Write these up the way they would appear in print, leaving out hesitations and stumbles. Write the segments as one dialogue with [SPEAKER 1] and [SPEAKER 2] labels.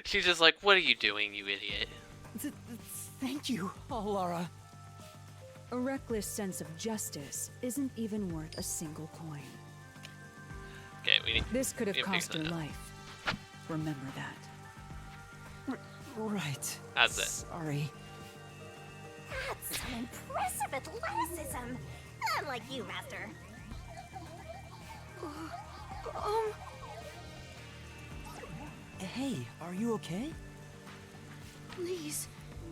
[SPEAKER 1] She's just like, what are you doing, you idiot?
[SPEAKER 2] Thank you, Alara.
[SPEAKER 3] A reckless sense of justice isn't even worth a single coin.
[SPEAKER 1] Okay, we need.
[SPEAKER 3] This could have
[SPEAKER 1] we need to
[SPEAKER 3] cost
[SPEAKER 1] fix
[SPEAKER 3] your
[SPEAKER 1] that.
[SPEAKER 3] life. Remember that.
[SPEAKER 2] Right.
[SPEAKER 1] How's it?
[SPEAKER 2] Sorry.
[SPEAKER 4] That's some impressive athleticism. Unlike you, Master.
[SPEAKER 2] Hey, are you okay?
[SPEAKER 5] Please,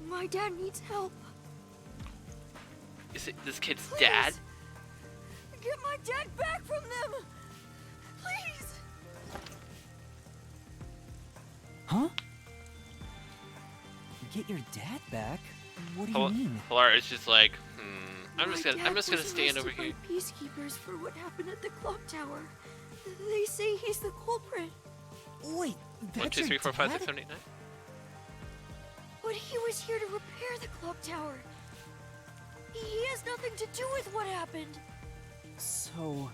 [SPEAKER 5] my dad needs help.
[SPEAKER 1] Is it this kid's
[SPEAKER 5] Please.
[SPEAKER 1] dad?
[SPEAKER 5] Get my dad back from them! Please!
[SPEAKER 2] Huh? Get your dad back? What do you mean?
[SPEAKER 1] Laura is just like, I'm
[SPEAKER 5] My
[SPEAKER 1] just gonna
[SPEAKER 5] dad was
[SPEAKER 1] stand over
[SPEAKER 5] arrested
[SPEAKER 1] here.
[SPEAKER 5] by peacekeepers for what happened at the clock tower. They say he's the culprit.
[SPEAKER 2] Wait, that's
[SPEAKER 1] 1, 2,
[SPEAKER 2] your
[SPEAKER 1] 3, 4, 5, 6,
[SPEAKER 2] dad?
[SPEAKER 1] 7, 8, 9.
[SPEAKER 5] But he was here to repair the clock tower. He has nothing to do with what happened.
[SPEAKER 2] So,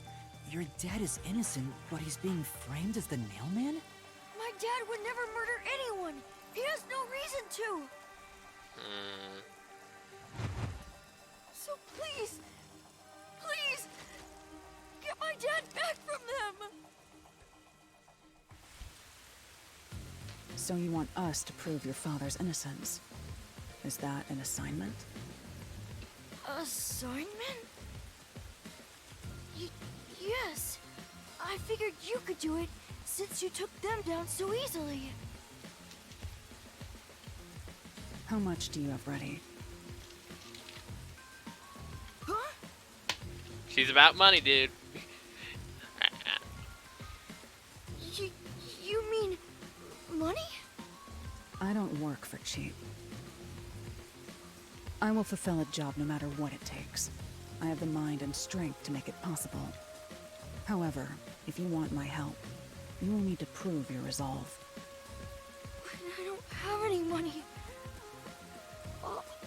[SPEAKER 2] your dad is innocent, but he's being framed as the nailman?
[SPEAKER 5] My dad would never murder anyone. He has no reason to. So please, please, get my dad back from them.
[SPEAKER 3] So you want us to prove your father's innocence? Is that an assignment?
[SPEAKER 5] Assignment? Yes. I figured you could do it since you took them down so easily.
[SPEAKER 3] How much do you have ready?
[SPEAKER 5] Huh?
[SPEAKER 1] She's about money, dude.
[SPEAKER 5] You mean money?
[SPEAKER 3] I don't work for cheap. I will fulfill a job no matter what it takes. I have the mind and strength to make it possible. However, if you want my help, you will need to prove your resolve.
[SPEAKER 5] But I don't have any money.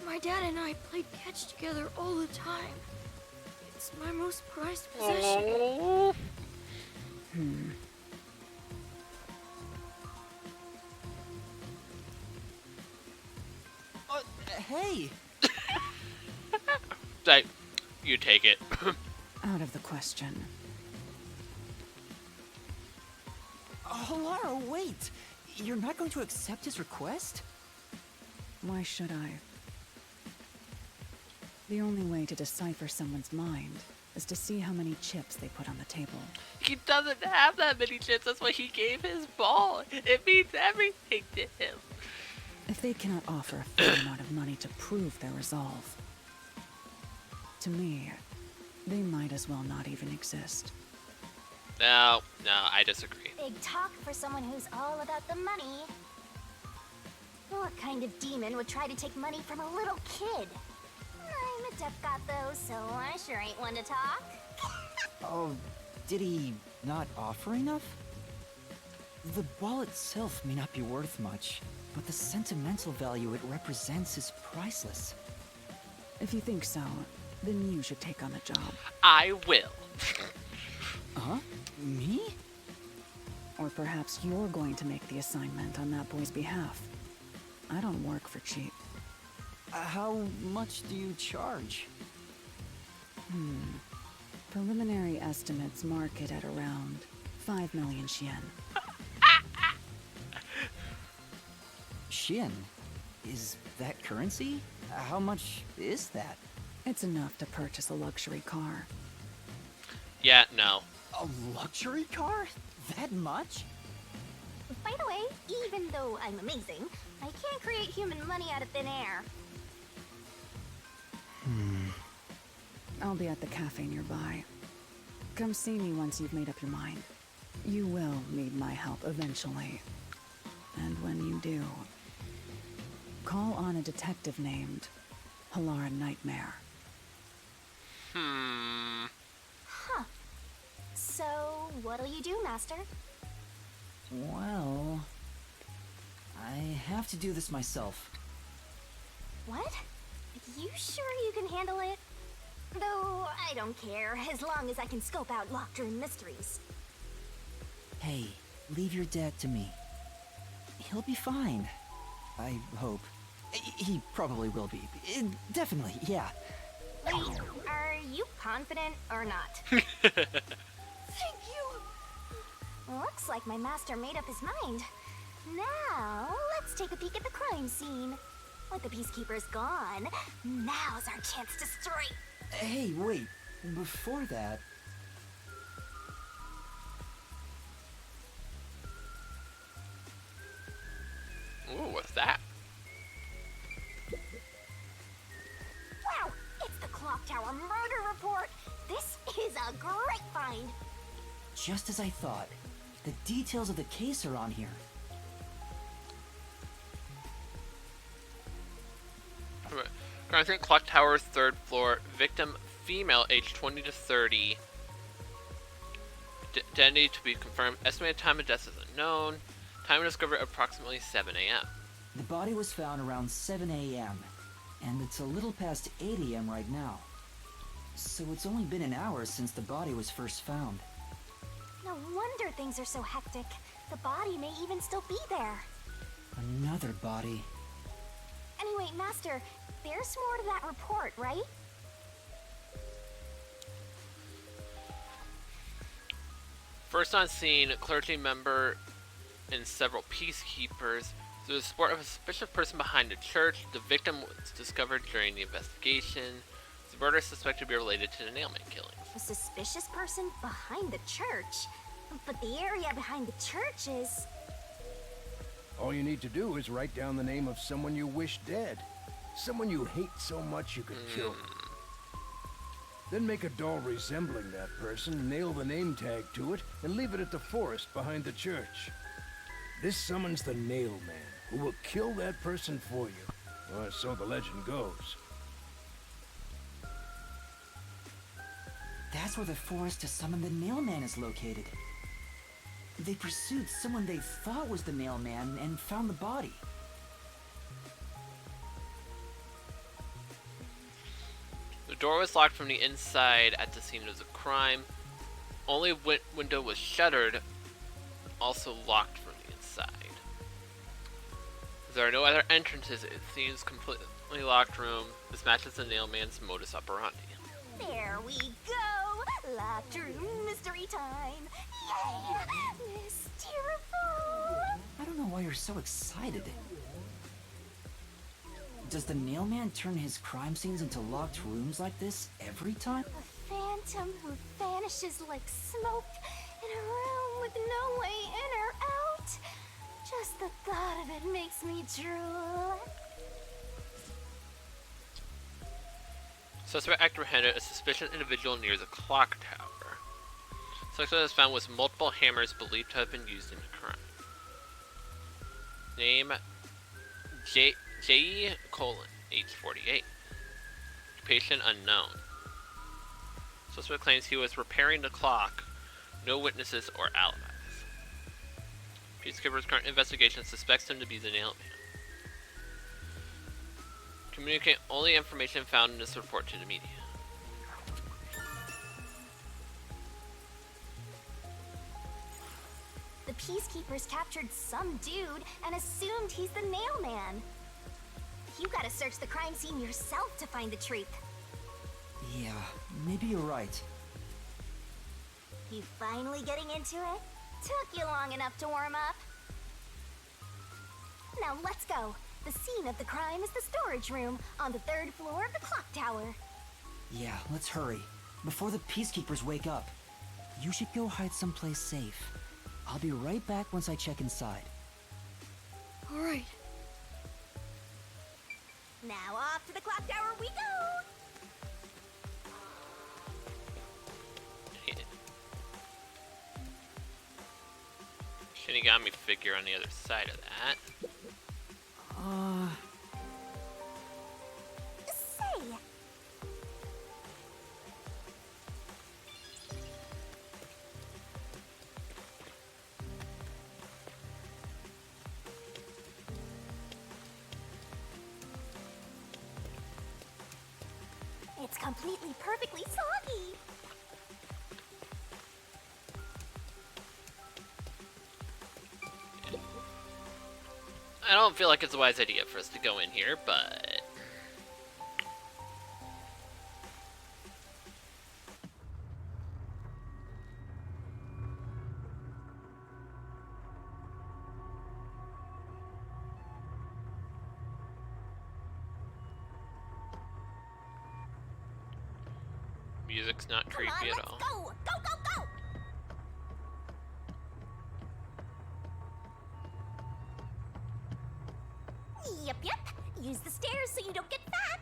[SPEAKER 5] My dad and I played catch together all the time. It's my most prized possession.
[SPEAKER 2] Hey!
[SPEAKER 1] Like, you take it.
[SPEAKER 3] Out of the question.
[SPEAKER 2] Alara, wait! You're not going to accept his request?
[SPEAKER 3] Why should I? The only way to decipher someone's mind is to see how many chips they put on the table.
[SPEAKER 1] He doesn't have that many chips. That's why he gave his ball. It means everything to him.
[SPEAKER 3] If they cannot offer a fair amount of money to prove their resolve, to me, they might as well not even exist.
[SPEAKER 1] No, I disagree.
[SPEAKER 4] Big talk for someone who's all about the money. What kind of demon would try to take money from a little kid? I'm a duck got though, so I sure ain't one to talk.
[SPEAKER 2] Oh, did he not offer enough? The ball itself may not be worth much, but the sentimental value it represents is priceless.
[SPEAKER 3] If you think so, then you should take on the job.
[SPEAKER 1] I will.
[SPEAKER 2] Huh? Me?
[SPEAKER 3] Or perhaps you're going to make the assignment on that boy's behalf. I don't work for cheap.
[SPEAKER 2] How much do you charge?
[SPEAKER 3] Preliminary estimates mark it at around 5 million yen.
[SPEAKER 2] Shin? Is that currency? How much is that?
[SPEAKER 3] It's enough to purchase a luxury car.
[SPEAKER 1] Yeah, no.
[SPEAKER 2] A luxury car? That much?
[SPEAKER 4] By the way, even though I'm amazing, I can't create human money out of thin air.
[SPEAKER 3] I'll be at the cafe nearby. Come see me once you've made up your mind. You will need my help eventually. And when you do, call on a detective named Alara Nightmare.
[SPEAKER 4] Huh. So, what'll you do, Master?
[SPEAKER 2] Well, I have to do this myself.
[SPEAKER 4] What? You sure you can handle it? Though, I don't care, as long as I can scope out locked room mysteries.
[SPEAKER 2] Hey, leave your dad to me. He'll be fine. I hope. He probably will be. Definitely, yeah.
[SPEAKER 4] Wait, are you confident or not?
[SPEAKER 5] Thank you!
[SPEAKER 4] Looks like my master made up his mind. Now, let's take a peek at the crime scene. With the Peacekeepers gone, now's our chance to strike.
[SPEAKER 2] Hey, wait. Before that...
[SPEAKER 1] Ooh, what's that?
[SPEAKER 4] Wow, it's the Clock Tower murder report. This is a great find.
[SPEAKER 2] Just as I thought. The details of the case are on here.
[SPEAKER 1] Crime Clock Tower, 3rd floor. Victim, female, age 20 to 30. Identity to be confirmed. Estimated time of death is unknown. Time of discovery approximately 7 a.m.
[SPEAKER 2] The body was found around 7 a.m. And it's a little past 8 a.m. right now. So it's only been an hour since the body was first found.
[SPEAKER 4] No wonder things are so hectic. The body may even still be there.
[SPEAKER 2] Another body.
[SPEAKER 4] Anyway, Master, there's more to that report, right?
[SPEAKER 1] First on scene, clergy member and several peacekeepers. Through the support of a suspicious person behind the church, the victim was discovered during the investigation. The murder is suspected to be related to the Nailman killings.
[SPEAKER 4] A suspicious person behind the church? But the area behind the church is...
[SPEAKER 6] All you need to do is write down the name of someone you wish dead. Someone you hate so much you could kill them. Then make a doll resembling that person, nail the name tag to it, and leave it at the forest behind the church. This summons the Nail Man, who will kill that person for you. Or so the legend goes.
[SPEAKER 2] That's where the forest to summon the Nailman is located. They pursued someone they thought was the Nailman and found the body.
[SPEAKER 1] The door was locked from the inside at the scene of the crime. Only window was shuttered, also locked from the inside. There are no other entrances. It seems completely locked room. This matches the Nailman's modus operandi.
[SPEAKER 4] There we go! Locked room mystery time! Yay! Mysteriful!
[SPEAKER 2] I don't know why you're so excited. Does the Nailman turn his crime scenes into locked rooms like this every time?
[SPEAKER 4] A phantom who vanishes like smoke in a room with no way in or out. Just the thought of it makes me drool.
[SPEAKER 1] Suspect apprehended, a suspicious individual near the clock tower. Suspect was found with multiple hammers believed to have been used in the crime. Name J.E. Colon, age 48. Occupation unknown. Suspect claims he was repairing the clock. No witnesses or alibis. Peacekeeper's current investigation suspects him to be the Nailman. Communicate only information found in this report to the media.
[SPEAKER 4] The Peacekeepers captured some dude and assumed he's the Nailman. You gotta search the crime scene yourself to find the truth.
[SPEAKER 2] Yeah, maybe you're right.
[SPEAKER 4] You finally getting into it? Took you long enough to warm up. Now let's go. The scene of the crime is the storage room on the 3rd floor of the clock tower.
[SPEAKER 2] Yeah, let's hurry. Before the Peacekeepers wake up. You should go hide someplace safe. I'll be right back once I check inside.
[SPEAKER 5] All right.
[SPEAKER 4] Now off to the clock tower we go!
[SPEAKER 1] Shinigami figure on the other side of that.
[SPEAKER 4] Say, it's completely perfectly soggy.
[SPEAKER 1] I don't feel like it's a wise idea for us to go in here, but... Music's not
[SPEAKER 4] Come on,
[SPEAKER 1] creepy at
[SPEAKER 4] let's
[SPEAKER 1] all.
[SPEAKER 4] go! Go, go, go! Yep, yep. Use the stairs so you don't get fat.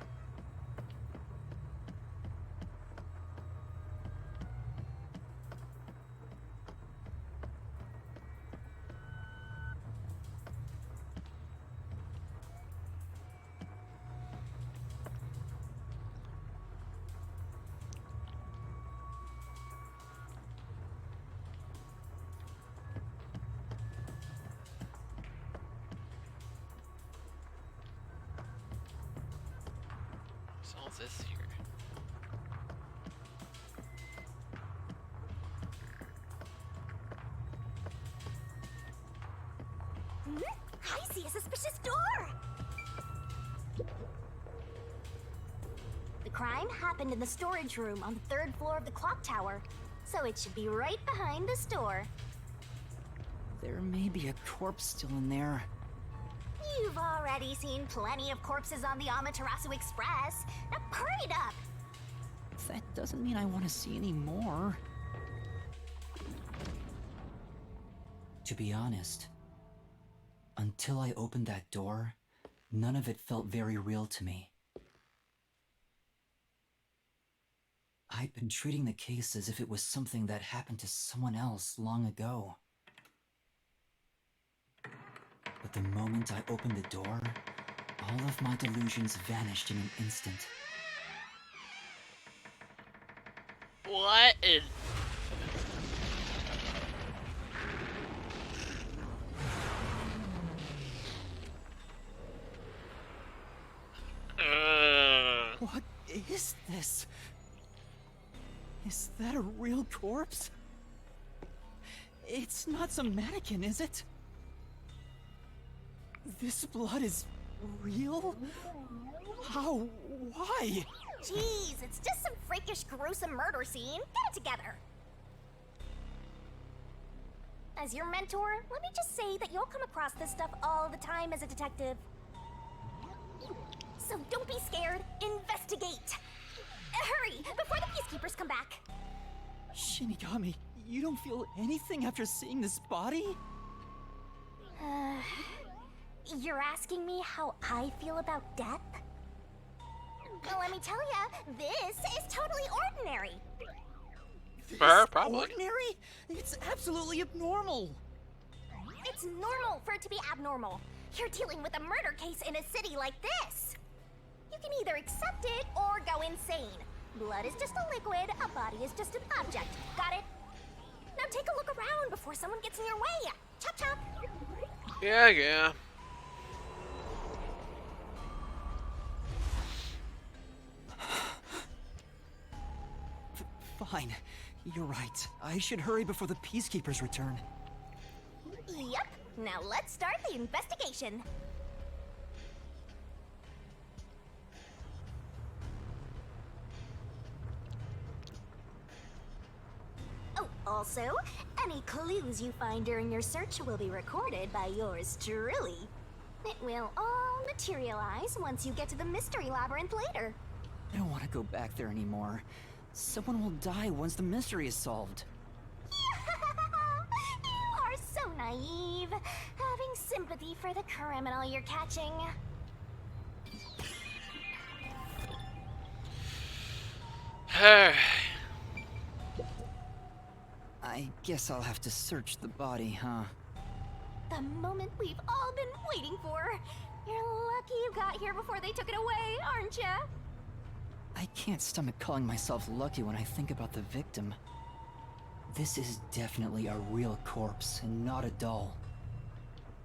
[SPEAKER 1] What's all this here?
[SPEAKER 4] I see a suspicious door! The crime happened in the storage room on the third floor of the clock tower, so it should be right behind the store.
[SPEAKER 2] There may be a corpse still in there.
[SPEAKER 4] You've already seen plenty of corpses on the Amaterasu Express. Now hurry it up!
[SPEAKER 2] That doesn't mean I want to see any more. To be honest, until I opened that door, none of it felt very real to me. I'd been treating the case as if it was something that happened to someone else long ago. But the moment I opened the door, all of my delusions vanished in an instant.
[SPEAKER 1] What is...
[SPEAKER 2] What is this? Is that a real corpse? It's not some mannequin, is it? This blood is real? How? Why?
[SPEAKER 4] Jeez, it's just some freakish, gruesome murder scene. Get it together. As your mentor, let me just say that you'll come across this stuff all the time as a detective. So don't be scared. Investigate. Hurry, before the peacekeepers come back.
[SPEAKER 2] Shinigami, you don't feel anything after seeing this body?
[SPEAKER 4] You're asking me how I feel about death? Well, let me tell ya, this is totally ordinary.
[SPEAKER 1] Probably.
[SPEAKER 2] Ordinary? It's absolutely abnormal.
[SPEAKER 4] It's normal for it to be abnormal. You're dealing with a murder case in a city like this. You can either accept it or go insane. Blood is just a liquid, a body is just an object. Got it? Now take a look around before someone gets in your way. Chop chop.
[SPEAKER 1] Yeah.
[SPEAKER 2] Fine. You're right. I should hurry before the peacekeepers return.
[SPEAKER 4] Yep. Now let's start the investigation. Oh, also, any clues you find during your search will be recorded by yours truly. It will all materialize once you get to the mystery labyrinth later.
[SPEAKER 2] I don't want to go back there anymore. Someone will die once the mystery is solved.
[SPEAKER 4] You are so naive, having sympathy for the criminal you're catching.
[SPEAKER 2] I guess I'll have to search the body, huh?
[SPEAKER 4] The moment we've all been waiting for. You're lucky you got here before they took it away, aren't ya?
[SPEAKER 2] I can't stomach calling myself lucky when I think about the victim. This is definitely a real corpse and not a doll.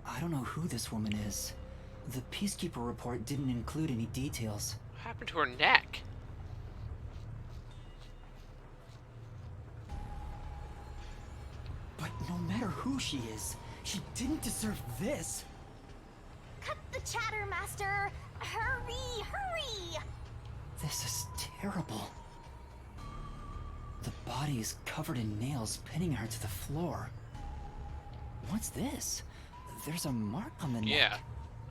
[SPEAKER 2] I don't know who this woman is. The Peacekeeper report didn't include any details.
[SPEAKER 1] What happened to her neck?
[SPEAKER 2] But no matter who she is, she didn't deserve this.
[SPEAKER 4] faster! Hurry, hurry!
[SPEAKER 2] This is terrible. The body is covered in nails pinning her to the floor. What's this? There's a mark on the
[SPEAKER 1] Yeah.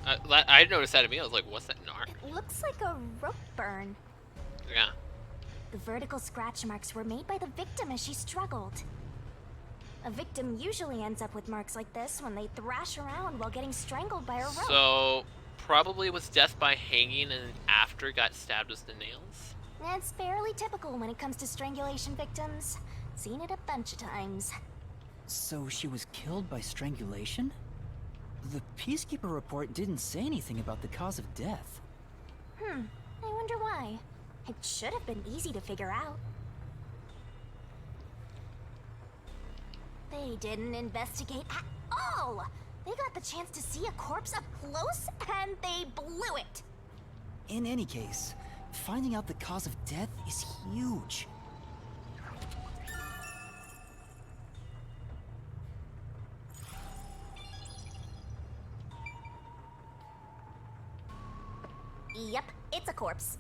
[SPEAKER 2] neck.
[SPEAKER 1] I noticed that to me. I was like, what's that mark?
[SPEAKER 4] It looks like a rope burn.
[SPEAKER 1] Yeah.
[SPEAKER 4] The vertical scratch marks were made by the victim as she struggled. A victim usually ends up with marks like this when they thrash around while getting strangled by a rope.
[SPEAKER 1] So, probably was death by hanging and after got stabbed with the nails?
[SPEAKER 4] It's fairly typical when it comes to strangulation victims. Seen it a bunch of times.
[SPEAKER 2] So she was killed by strangulation? The Peacekeeper report didn't say anything about the cause of death.
[SPEAKER 4] I wonder why. It should have been easy to figure out. They didn't investigate at all! They got the chance to see a corpse up close, and they blew it!
[SPEAKER 2] In any case, finding out the cause of death is huge.
[SPEAKER 4] Yep, it's a corpse.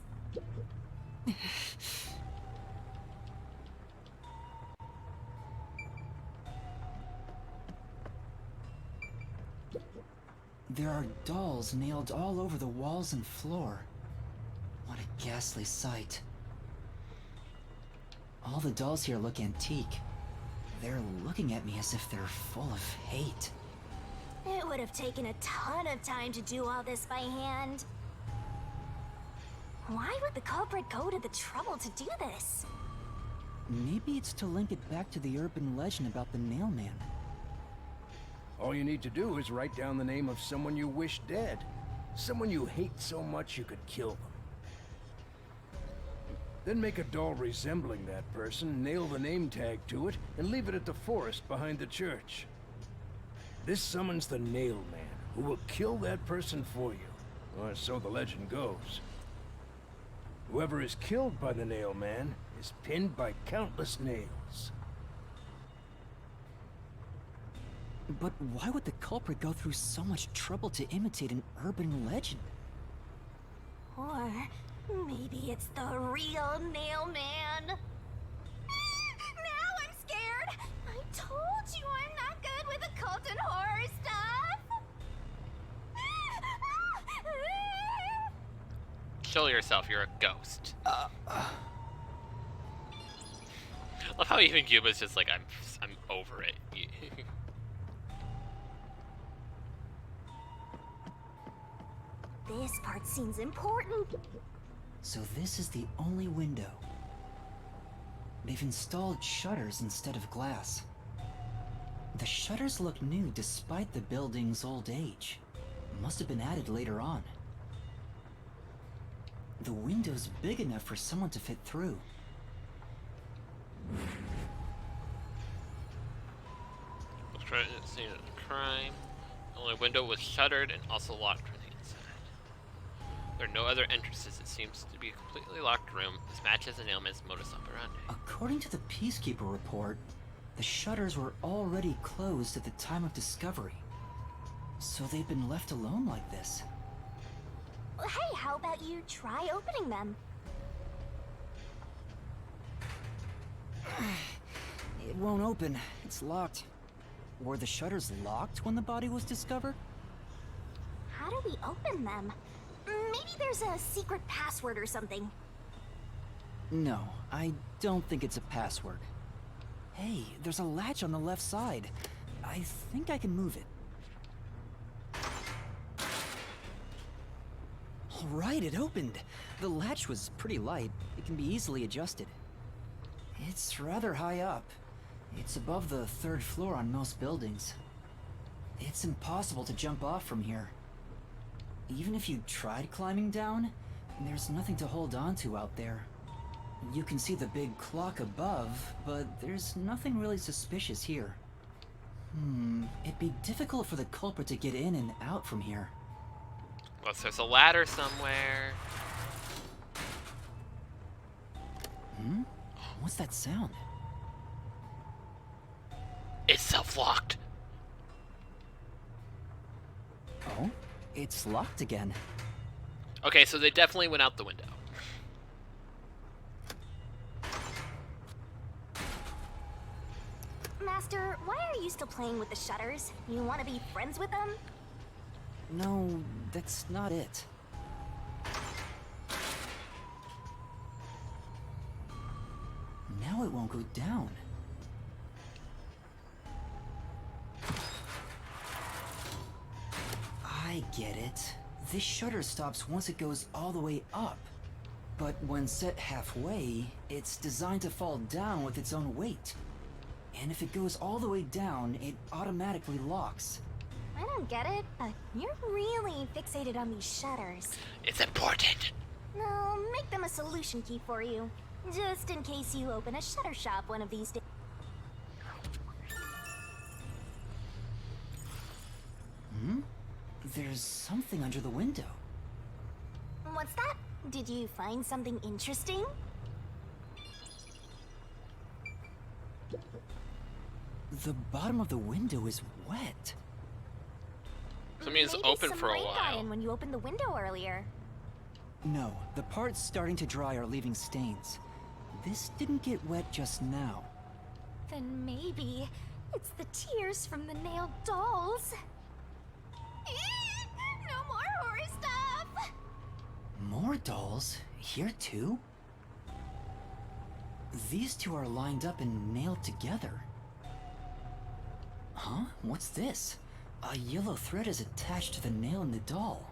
[SPEAKER 2] There are dolls nailed all over the walls and floor. What a ghastly sight. All the dolls here look antique. They're looking at me as if they're full of hate.
[SPEAKER 4] It would have taken a ton of time to do all this by hand. Why would the culprit go to the trouble to do this?
[SPEAKER 2] Maybe it's to link it back to the urban legend about the Nail Man.
[SPEAKER 6] All you need to do is write down the name of someone you wish dead. Someone you hate so much you could kill them. Then make a doll resembling that person, nail the name tag to it, and leave it at the forest behind the church. This summons the Nail Man, who will kill that person for you. Or so the legend goes. Whoever is killed by the Nail Man is pinned by countless nails.
[SPEAKER 2] But why would the culprit go through so much trouble to imitate an urban legend?
[SPEAKER 4] Or maybe it's the real Nail Man. Now I'm scared. I told you I'm not good with occult and horror stuff.
[SPEAKER 1] Show yourself, you're a ghost. Love how even Cuba's just like, I'm over it.
[SPEAKER 4] This part seems important.
[SPEAKER 2] So this is the only window. They've installed shutters instead of glass. The shutters look new despite the building's old age. Must have been added later on. The window's big enough for someone to fit through.
[SPEAKER 1] Let's try to see the crime. The only window was shuttered and also locked from the inside. There are no other entrances. It seems to be a completely locked room. This matches the Nailman's modus operandi.
[SPEAKER 2] According to the Peacekeeper report, the shutters were already closed at the time of discovery. So they've been left alone like this.
[SPEAKER 4] Hey, how about you try opening them?
[SPEAKER 2] It won't open. It's locked. Were the shutters locked when the body was discovered?
[SPEAKER 4] How do we open them? Maybe there's a secret password or something.
[SPEAKER 2] No, I don't think it's a password. Hey, there's a latch on the left side. I think I can move it. All right, it opened. The latch was pretty light. It can be easily adjusted. It's rather high up. It's above the 3rd floor on most buildings. It's impossible to jump off from here. Even if you tried climbing down, there's nothing to hold on to out there. You can see the big clock above, but there's nothing really suspicious here. It'd be difficult for the culprit to get in and out from here.
[SPEAKER 1] Unless there's a ladder somewhere.
[SPEAKER 2] What's that sound?
[SPEAKER 1] It's self-locked.
[SPEAKER 2] Oh, it's locked again.
[SPEAKER 1] Okay, so they definitely went out the window.
[SPEAKER 4] Master, why are you still playing with the shutters? You want to be friends with them?
[SPEAKER 2] No, that's not it. Now it won't go down. I get it. This shutter stops once it goes all the way up. But when set halfway, it's designed to fall down with its own weight. And if it goes all the way down, it automatically locks.
[SPEAKER 4] I don't get it, but you're really fixated on these shutters.
[SPEAKER 1] It's important.
[SPEAKER 4] I'll make them a solution key for you, just in case you open a shutter shop one of these days.
[SPEAKER 2] There's something under the window.
[SPEAKER 4] What's that? Did you find something interesting?
[SPEAKER 2] The bottom of the window is wet.
[SPEAKER 1] So it means
[SPEAKER 4] Maybe
[SPEAKER 1] open
[SPEAKER 4] some
[SPEAKER 1] for a
[SPEAKER 4] rain got
[SPEAKER 1] while.
[SPEAKER 4] in when you opened the window earlier.
[SPEAKER 2] No, the parts starting to dry are leaving stains. This didn't get wet just now.
[SPEAKER 4] Then maybe it's the tears from the nailed dolls. No more horror stuff!
[SPEAKER 2] More dolls? Here too? These two are lined up and nailed together. Huh? What's this? A yellow thread is attached to the nail in the doll.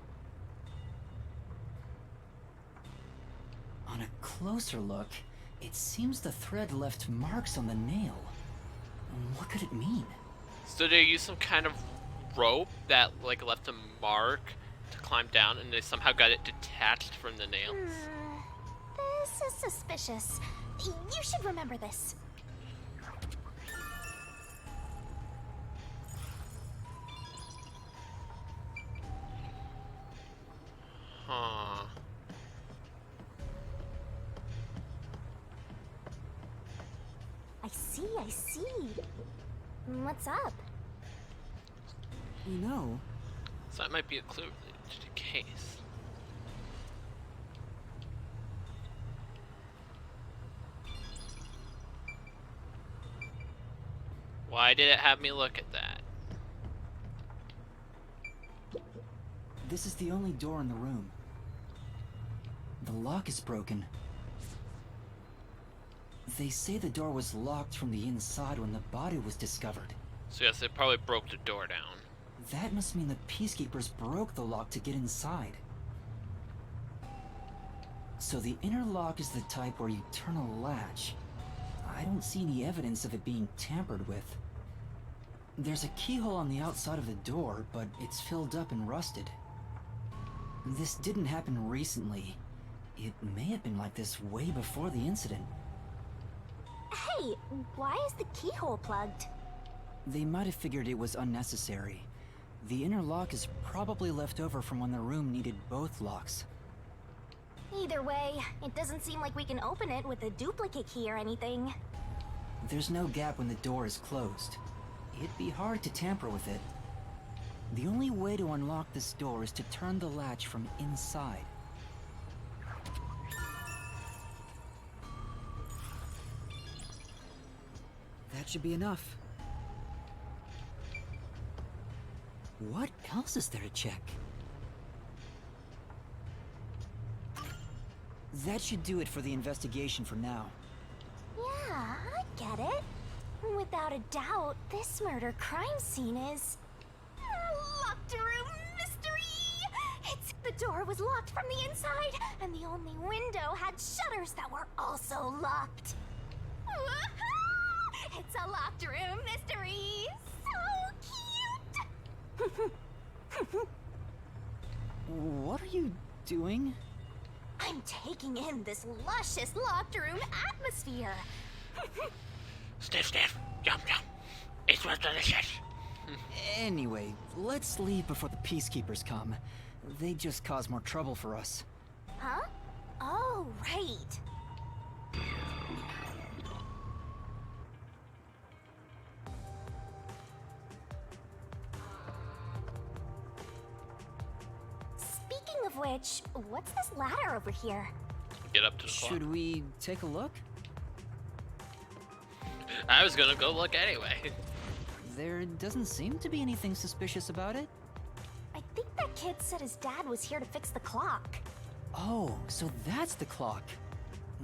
[SPEAKER 2] On a closer look, it seems the thread left marks on the nail. What could it mean?
[SPEAKER 1] So they used some kind of rope that like left a mark to climb down, and they somehow got it detached from the nails.
[SPEAKER 4] This is suspicious. You should remember this.
[SPEAKER 1] Huh.
[SPEAKER 4] I see, I see. What's up?
[SPEAKER 2] You know,
[SPEAKER 1] So that might be a clue to the case. Why did it have me look at that?
[SPEAKER 2] this is the only door in the room. The lock is broken. They say the door was locked from the inside when the body was discovered.
[SPEAKER 1] So yes, they probably broke the door down.
[SPEAKER 2] That must mean the peacekeepers broke the lock to get inside. So the inner lock is the type where you turn a latch. I don't see any evidence of it being tampered with. There's a keyhole on the outside of the door, but it's filled up and rusted. This didn't happen recently. It may have been like this way before the incident.
[SPEAKER 4] Hey, why is the keyhole plugged?
[SPEAKER 2] They might have figured it was unnecessary. The inner lock is probably left over from when the room needed both locks.
[SPEAKER 4] Either way, it doesn't seem like we can open it with a duplicate key or anything.
[SPEAKER 2] There's no gap when the door is closed. It'd be hard to tamper with it. The only way to unlock this door is to turn the latch from inside. That should be enough. What else is there to check? That should do it for the investigation for now.
[SPEAKER 4] Yeah, I get it. Without a doubt, this murder crime scene is... locked room mystery! It's... the door was locked from the inside, and the only window had shutters that were also locked. Woohoo! It's a locked room mystery! So cute!
[SPEAKER 2] What are you doing?
[SPEAKER 4] I'm taking in this luscious locked room atmosphere.
[SPEAKER 1] Sniff, sniff. Yum, yum. It smells delicious.
[SPEAKER 2] Anyway, let's leave before the peacekeepers come. They just cause more trouble for us.
[SPEAKER 4] Huh? Oh, right. Speaking of which, what's this ladder over here?
[SPEAKER 1] Get up to the clock.
[SPEAKER 2] Should we take a look?
[SPEAKER 1] I was gonna go look anyway.
[SPEAKER 2] There doesn't seem to be anything suspicious about it.
[SPEAKER 4] I think that kid said his dad was here to fix the clock.
[SPEAKER 2] Oh, so that's the clock.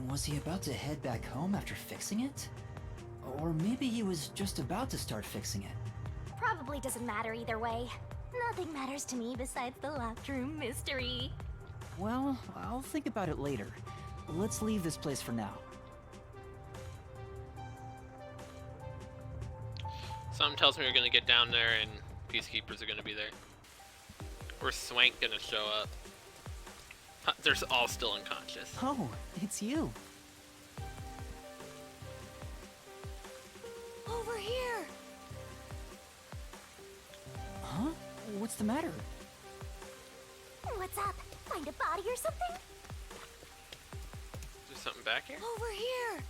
[SPEAKER 2] Was he about to head back home after fixing it? Or maybe he was just about to start fixing it.
[SPEAKER 4] Probably doesn't matter either way. Nothing matters to me besides the locked room mystery.
[SPEAKER 2] Well, I'll think about it later. Let's leave this place for now.
[SPEAKER 1] Something tells me we're gonna get down there and peacekeepers are gonna be there. Or Swank gonna show up. Huh, they're all still unconscious.
[SPEAKER 2] Oh, it's you.
[SPEAKER 5] Over here!
[SPEAKER 2] Huh? What's the matter?
[SPEAKER 4] What's up? Find a body or something?
[SPEAKER 1] Is there something back here?
[SPEAKER 5] Over here!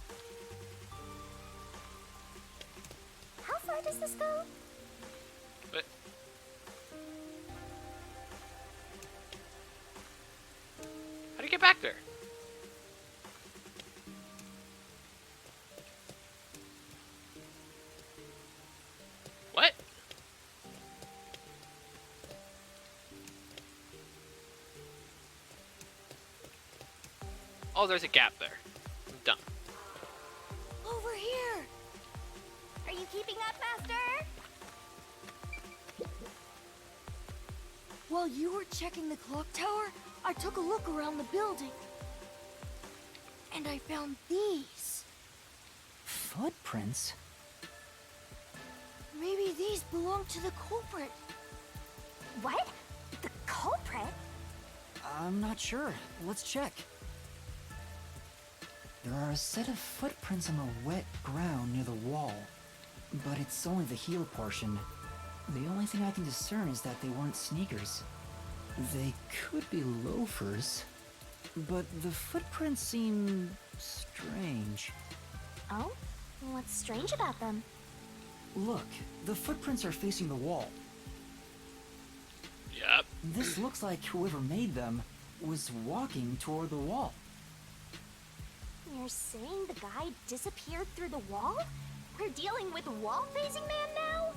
[SPEAKER 4] How far does this go?
[SPEAKER 1] What? How do you get back there? What? Oh, there's a gap there. I'm done.
[SPEAKER 5] Over here!
[SPEAKER 4] Are you keeping up, Master?
[SPEAKER 5] While you were checking the clock tower, I took a look around the building. And I found these.
[SPEAKER 2] Footprints?
[SPEAKER 5] Maybe these belong to the culprit.
[SPEAKER 4] What? The culprit?
[SPEAKER 2] I'm not sure. Let's check. There are a set of footprints on the wet ground near the wall, but it's only the heel portion. The only thing I can discern is that they weren't sneakers. They could be loafers, but the footprints seem strange.
[SPEAKER 4] Oh? What's strange about them?
[SPEAKER 2] Look, the footprints are facing the wall.
[SPEAKER 1] Yep.
[SPEAKER 2] This looks like whoever made them was walking toward the wall.
[SPEAKER 4] You're saying the guy disappeared through the wall? We're dealing with wall-facing man now?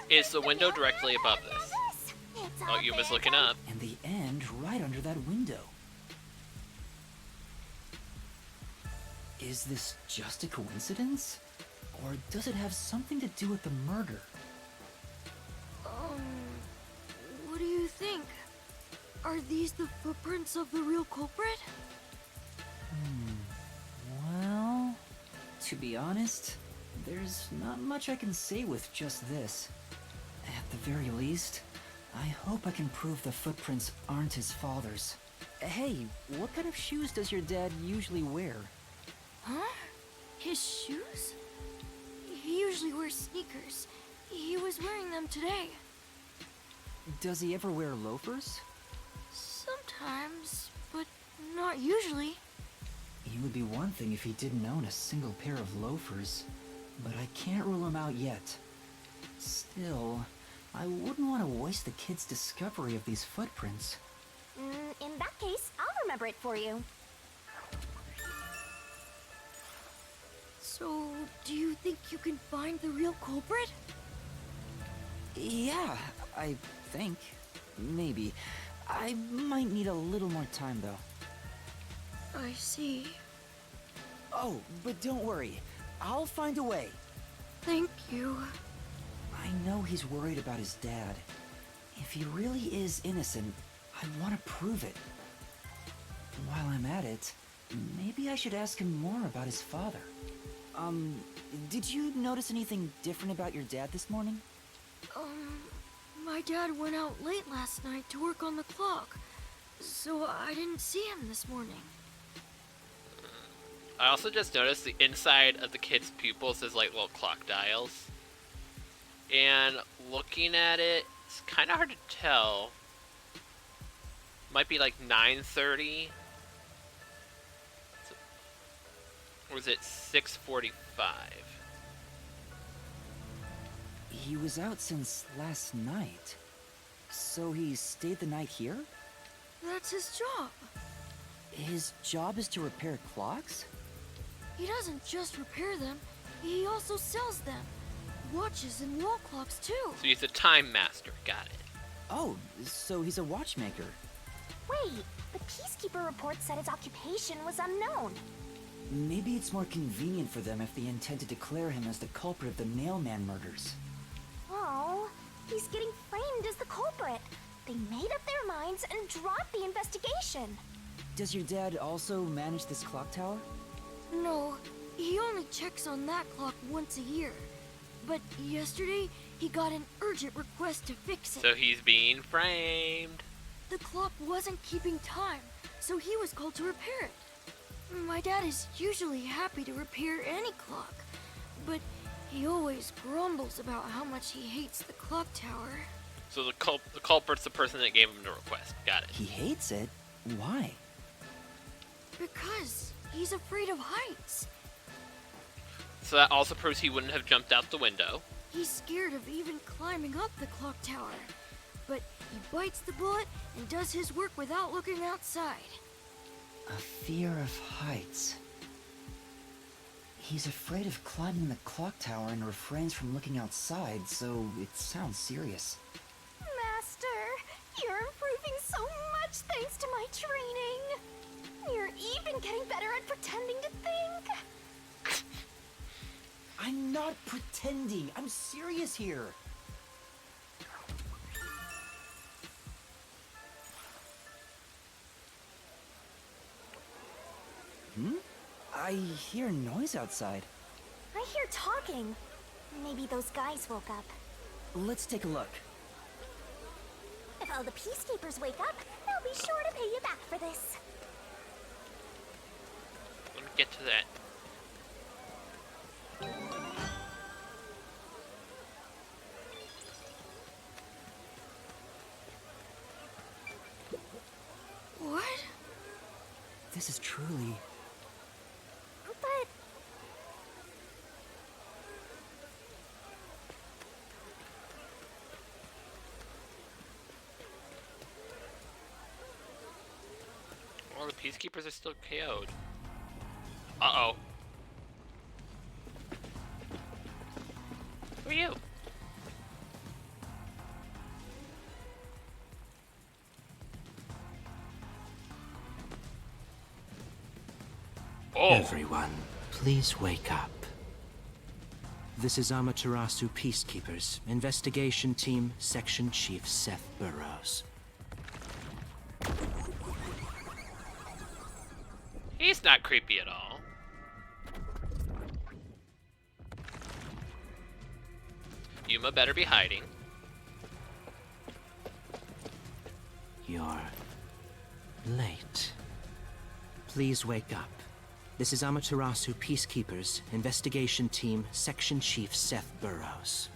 [SPEAKER 1] Is the window directly above this?
[SPEAKER 4] It's
[SPEAKER 1] Oh,
[SPEAKER 4] all
[SPEAKER 1] you was
[SPEAKER 4] phantom.
[SPEAKER 1] looking up.
[SPEAKER 2] And the end right under that window. Is this just a coincidence? Or does it have something to do with the murder?
[SPEAKER 5] What do you think? Are these the footprints of the real culprit?
[SPEAKER 2] Well, to be honest, there's not much I can say with just this. At the very least, I hope I can prove the footprints aren't his father's. Hey, what kind of shoes does your dad usually wear?
[SPEAKER 5] Huh? His shoes? He usually wears sneakers. He was wearing them today.
[SPEAKER 2] Does he ever wear loafers?
[SPEAKER 5] Sometimes, but not usually.
[SPEAKER 2] It would be one thing if he didn't own a single pair of loafers, but I can't rule him out yet. Still, I wouldn't want to waste the kid's discovery of these footprints.
[SPEAKER 4] In that case, I'll remember it for you.
[SPEAKER 5] So, do you think you can find the real culprit?
[SPEAKER 2] Yeah, I think. Maybe. I might need a little more time, though.
[SPEAKER 5] I see.
[SPEAKER 2] Oh, but don't worry. I'll find a way.
[SPEAKER 5] Thank you.
[SPEAKER 2] I know he's worried about his dad. If he really is innocent, I want to prove it. While I'm at it, maybe I should ask him more about his father. Did you notice anything different about your dad this morning?
[SPEAKER 5] My dad went out late last night to work on the clock, so I didn't see him this morning.
[SPEAKER 1] I also just noticed the inside of the kid's pupils is like little clock dials. And looking at it, it's kind of hard to tell. Might be like 9:30. Or was it 6:45?
[SPEAKER 2] He was out since last night. So he stayed the night here?
[SPEAKER 5] That's his job.
[SPEAKER 2] His job is to repair clocks?
[SPEAKER 5] He doesn't just repair them, he also sells them. Watches and wall clocks too.
[SPEAKER 1] So he's a time master. Got it.
[SPEAKER 2] Oh, so he's a watchmaker.
[SPEAKER 4] Wait, the Peacekeeper report said his occupation was unknown.
[SPEAKER 2] Maybe it's more convenient for them if they intend to declare him as the culprit of the Nailman murders.
[SPEAKER 4] Oh, he's getting framed as the culprit. They made up their minds and dropped the investigation.
[SPEAKER 2] Does your dad also manage this clock tower?
[SPEAKER 5] No, he only checks on that clock once a year. But yesterday, he got an urgent request to fix it.
[SPEAKER 1] So he's being framed.
[SPEAKER 5] The clock wasn't keeping time, so he was called to repair it. My dad is usually happy to repair any clock, but he always grumbles about how much he hates the clock tower.
[SPEAKER 1] So the culprit's the person that gave him the request. Got it.
[SPEAKER 2] He hates it? Why?
[SPEAKER 5] Because he's afraid of heights.
[SPEAKER 1] So that also proves he wouldn't have jumped out the window.
[SPEAKER 5] He's scared of even climbing up the clock tower. But he bites the bullet and does his work without looking outside.
[SPEAKER 2] A fear of heights. He's afraid of climbing the clock tower and refrains from looking outside, so it sounds serious.
[SPEAKER 4] Master, you're improving so much thanks to my training. You're even getting better at pretending to think.
[SPEAKER 2] I'm not pretending. I'm serious here. I hear noise outside.
[SPEAKER 4] I hear talking. Maybe those guys woke up.
[SPEAKER 2] Let's take a look.
[SPEAKER 4] If all the Peacekeepers wake up, they'll be sure to pay you back for this.
[SPEAKER 1] Let me get to that.
[SPEAKER 5] What?
[SPEAKER 2] This is truly...
[SPEAKER 4] But
[SPEAKER 1] All the peacekeepers are still KO'd. Uh-oh. Who are you? Oh.
[SPEAKER 7] Everyone, please wake up. This is Amaterasu Peacekeepers, Investigation Team, Section Chief Seth Burrows.
[SPEAKER 1] He's not creepy at all. Yuma better be hiding.
[SPEAKER 7] You're late. Please wake up. This is Amaterasu Peacekeepers, Investigation Team, Section Chief Seth Burrows.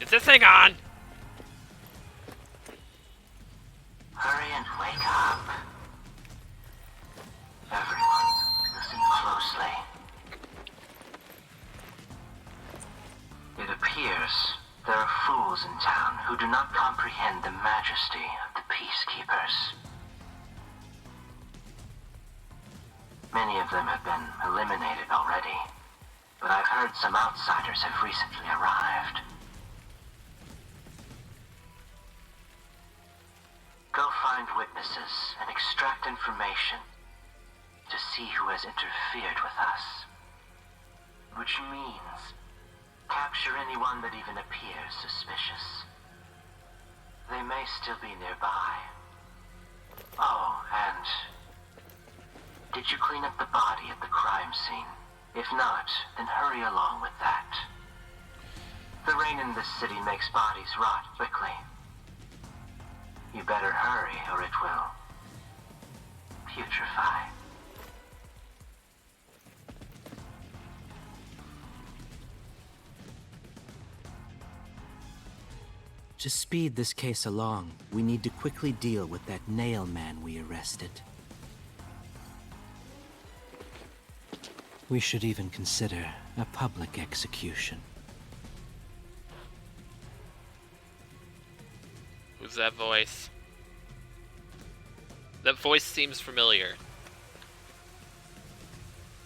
[SPEAKER 1] Is this thing on?
[SPEAKER 8] Hurry and wake up. Everyone, listen closely. It appears there are fools in town who do not comprehend the majesty of the Peacekeepers. Many of them have been eliminated already, but I've heard some outsiders have recently arrived. Go find witnesses and extract information to see who has interfered with us. Which means capture anyone that even appears suspicious. They may still be nearby. Oh, and did you clean up the body at the crime scene? If not, then hurry along with that. The rain in this city makes bodies rot quickly. You better hurry or it will putrefy.
[SPEAKER 7] To speed this case along, we need to quickly deal with that nail man we arrested. We should even consider a public execution.
[SPEAKER 1] Who's that voice? That voice seems familiar.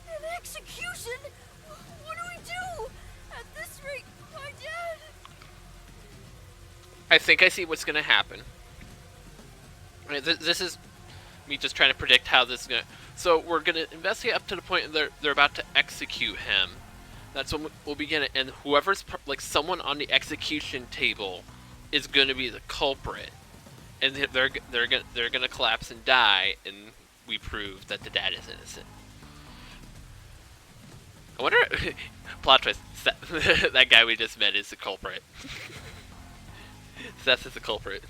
[SPEAKER 5] An execution? What do we do? At this rate, my dad...
[SPEAKER 1] I think I see what's gonna happen. This is me just trying to predict how this is gonna... So we're gonna investigate up to the point they're about to execute him. That's when we'll begin it, and whoever's like someone on the execution table is gonna be the culprit, and they're gonna collapse and die, and we prove that the dad is innocent. I wonder, plot twist, that guy we just met is the culprit. Seth is the culprit.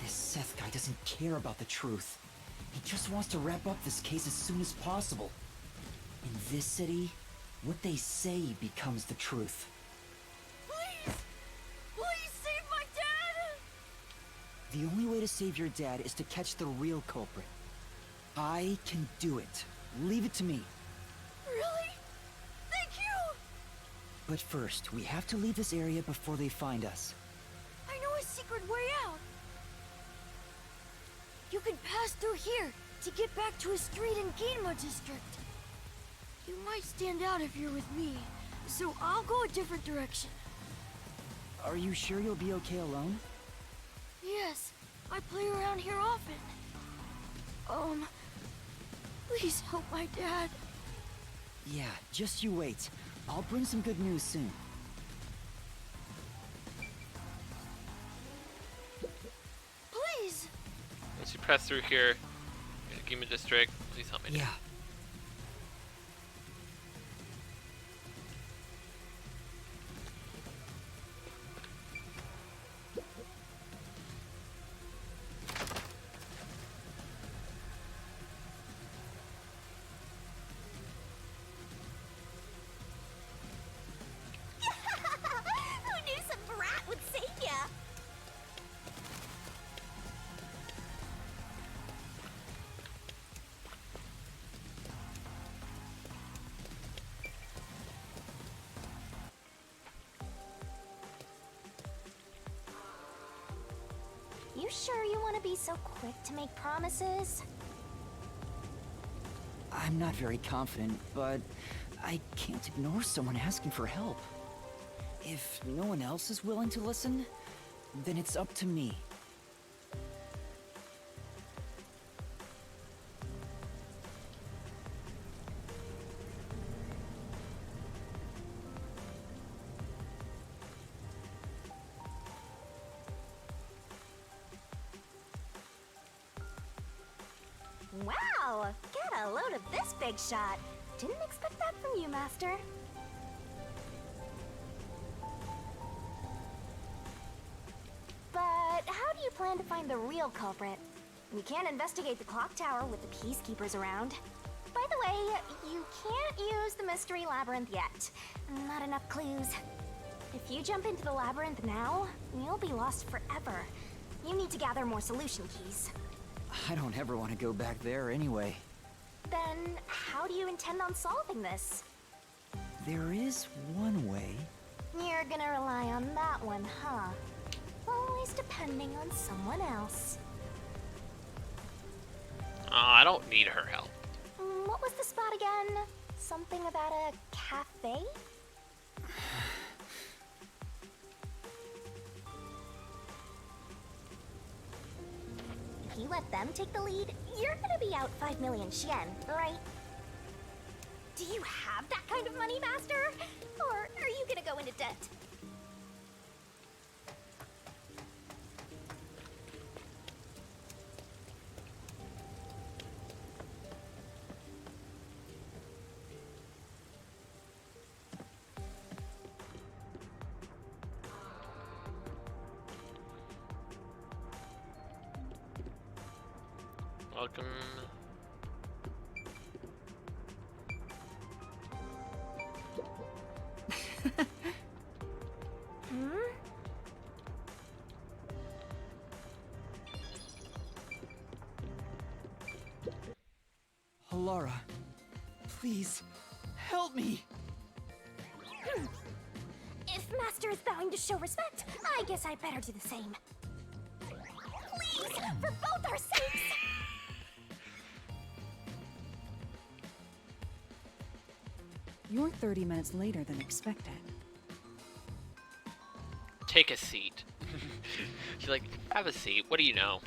[SPEAKER 2] This Seth guy doesn't care about the truth. He just wants to wrap up this case as soon as possible. In this city, what they say becomes the truth.
[SPEAKER 5] Please! Please save my dad!
[SPEAKER 2] The only way to save your dad is to catch the real culprit. I can do it. Leave it to me.
[SPEAKER 5] Really? Thank you!
[SPEAKER 2] But first, we have to leave this area before they find us.
[SPEAKER 5] I know a secret way out. You can pass through here to get back to a street in Ginma district. You might stand out if you're with me, so I'll go a different direction.
[SPEAKER 2] Are you sure you'll be okay alone?
[SPEAKER 5] Yes, I play around here often. Please help my dad.
[SPEAKER 2] Yeah, just you wait. I'll bring some good news soon.
[SPEAKER 5] Please!
[SPEAKER 1] Once you press through here, Gima District, please help me.
[SPEAKER 2] Yeah.
[SPEAKER 4] Who knew some brat would save ya? You sure you want to be so quick to make promises?
[SPEAKER 2] I'm not very confident, but I can't ignore someone asking for help. If no one else is willing to listen, then it's up to me.
[SPEAKER 4] Wow! Get a load of this big shot. Didn't expect that from you, Master. But how do you plan to find the real culprit? We can't investigate the clock tower with the peacekeepers around. By the way, you can't use the mystery labyrinth yet. Not enough clues. If you jump into the labyrinth now, you'll be lost forever. You need to gather more solution keys.
[SPEAKER 2] I don't ever want to go back there anyway.
[SPEAKER 4] Then, how do you intend on solving this?
[SPEAKER 2] There is one way.
[SPEAKER 4] You're gonna rely on that one, huh? Always depending on someone else.
[SPEAKER 1] I don't need her help.
[SPEAKER 4] What was the spot again? Something about a cafe? If you let them take the lead, you're gonna be out 5 million yen, right? Do you have that kind of money, Master? Or are you gonna go into debt?
[SPEAKER 1] Welcome.
[SPEAKER 2] Alara, please, help me!
[SPEAKER 4] If Master is bowing to show respect. I guess I better do the same. Please, for both our sakes!
[SPEAKER 3] You're 30 minutes later than expected.
[SPEAKER 1] Take a seat. She's like, have a seat. What do you know?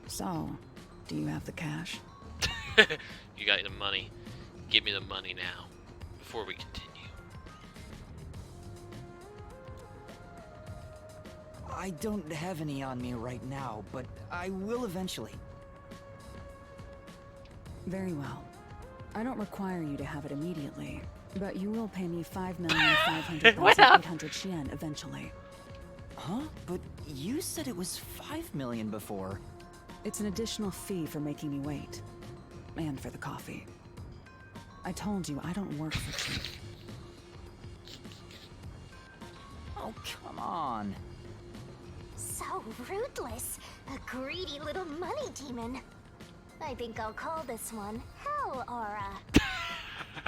[SPEAKER 3] So, do you have the cash?
[SPEAKER 1] You got the money. Give me the money now, before we continue.
[SPEAKER 2] I don't have any on me right now, but I will eventually.
[SPEAKER 3] Very well. I don't require you to have it immediately, but you will pay me 5,500,800 yen eventually.
[SPEAKER 2] Huh? But you said it was 5 million before.
[SPEAKER 3] It's an additional fee for making me wait. And for the coffee. I told you I don't work for cheap.
[SPEAKER 2] Oh, come on.
[SPEAKER 4] So ruthless. A greedy little money demon. I think I'll call this one Hell Aura.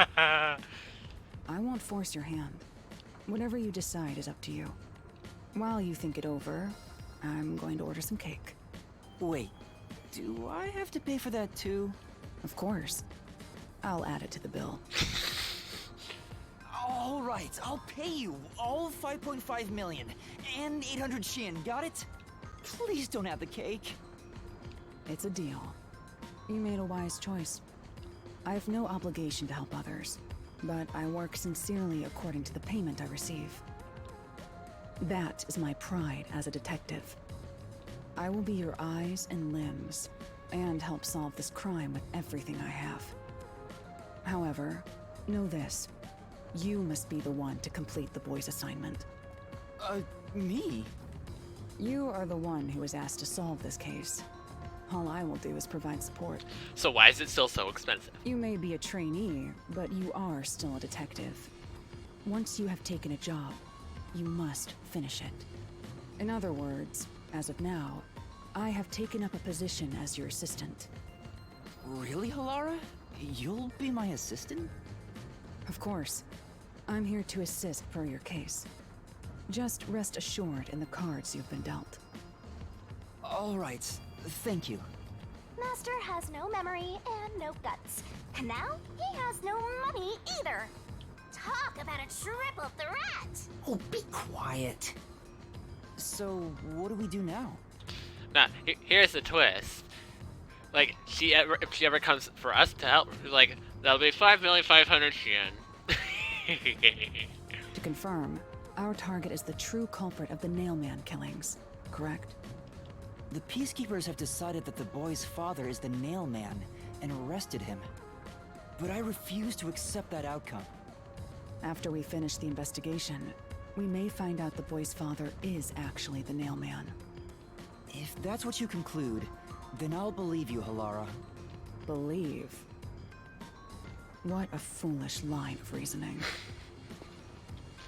[SPEAKER 3] I won't force your hand. Whatever you decide is up to you. While you think it over, I'm going to order some cake.
[SPEAKER 2] Wait, do I have to pay for that too?
[SPEAKER 3] Of course. I'll add it to the bill.
[SPEAKER 2] All right, I'll pay you all 5.5 million and 800 shin, got it? Please don't have the cake.
[SPEAKER 3] It's a deal. You made a wise choice. I have no obligation to help others, but I work sincerely according to the payment I receive. That is my pride as a detective. I will be your eyes and limbs, and help solve this crime with everything I have. However, know this. You must be the one to complete the boy's assignment.
[SPEAKER 2] Me?
[SPEAKER 3] You are the one who was asked to solve this case. All I will do is provide support.
[SPEAKER 1] So why is it still so expensive?
[SPEAKER 3] You may be a trainee, but you are still a detective. Once you have taken a job, you must finish it. In other words, as of now, I have taken up a position as your assistant.
[SPEAKER 2] Really, Halara? You'll be my assistant?
[SPEAKER 3] Of course. I'm here to assist per your case. Just rest assured in the cards you've been dealt.
[SPEAKER 2] All right, thank you.
[SPEAKER 4] Master has no memory and no guts. And now he has no money either. Talk about a triple threat!
[SPEAKER 2] Oh, be quiet. So, what do we do now?
[SPEAKER 1] Now, here's the twist. Like, if she ever comes for us to help, like, that'll be 5,500,000 yen.
[SPEAKER 3] To confirm, our target is the true culprit of the Nailman killings, correct?
[SPEAKER 2] The Peacekeepers have decided that the boy's father is the Nailman and arrested him. But I refuse to accept that outcome.
[SPEAKER 3] After we finish the investigation, we may find out the boy's father is actually the Nailman.
[SPEAKER 2] If that's what you conclude, then I'll believe you, Halara.
[SPEAKER 3] Believe? What a foolish line of reasoning.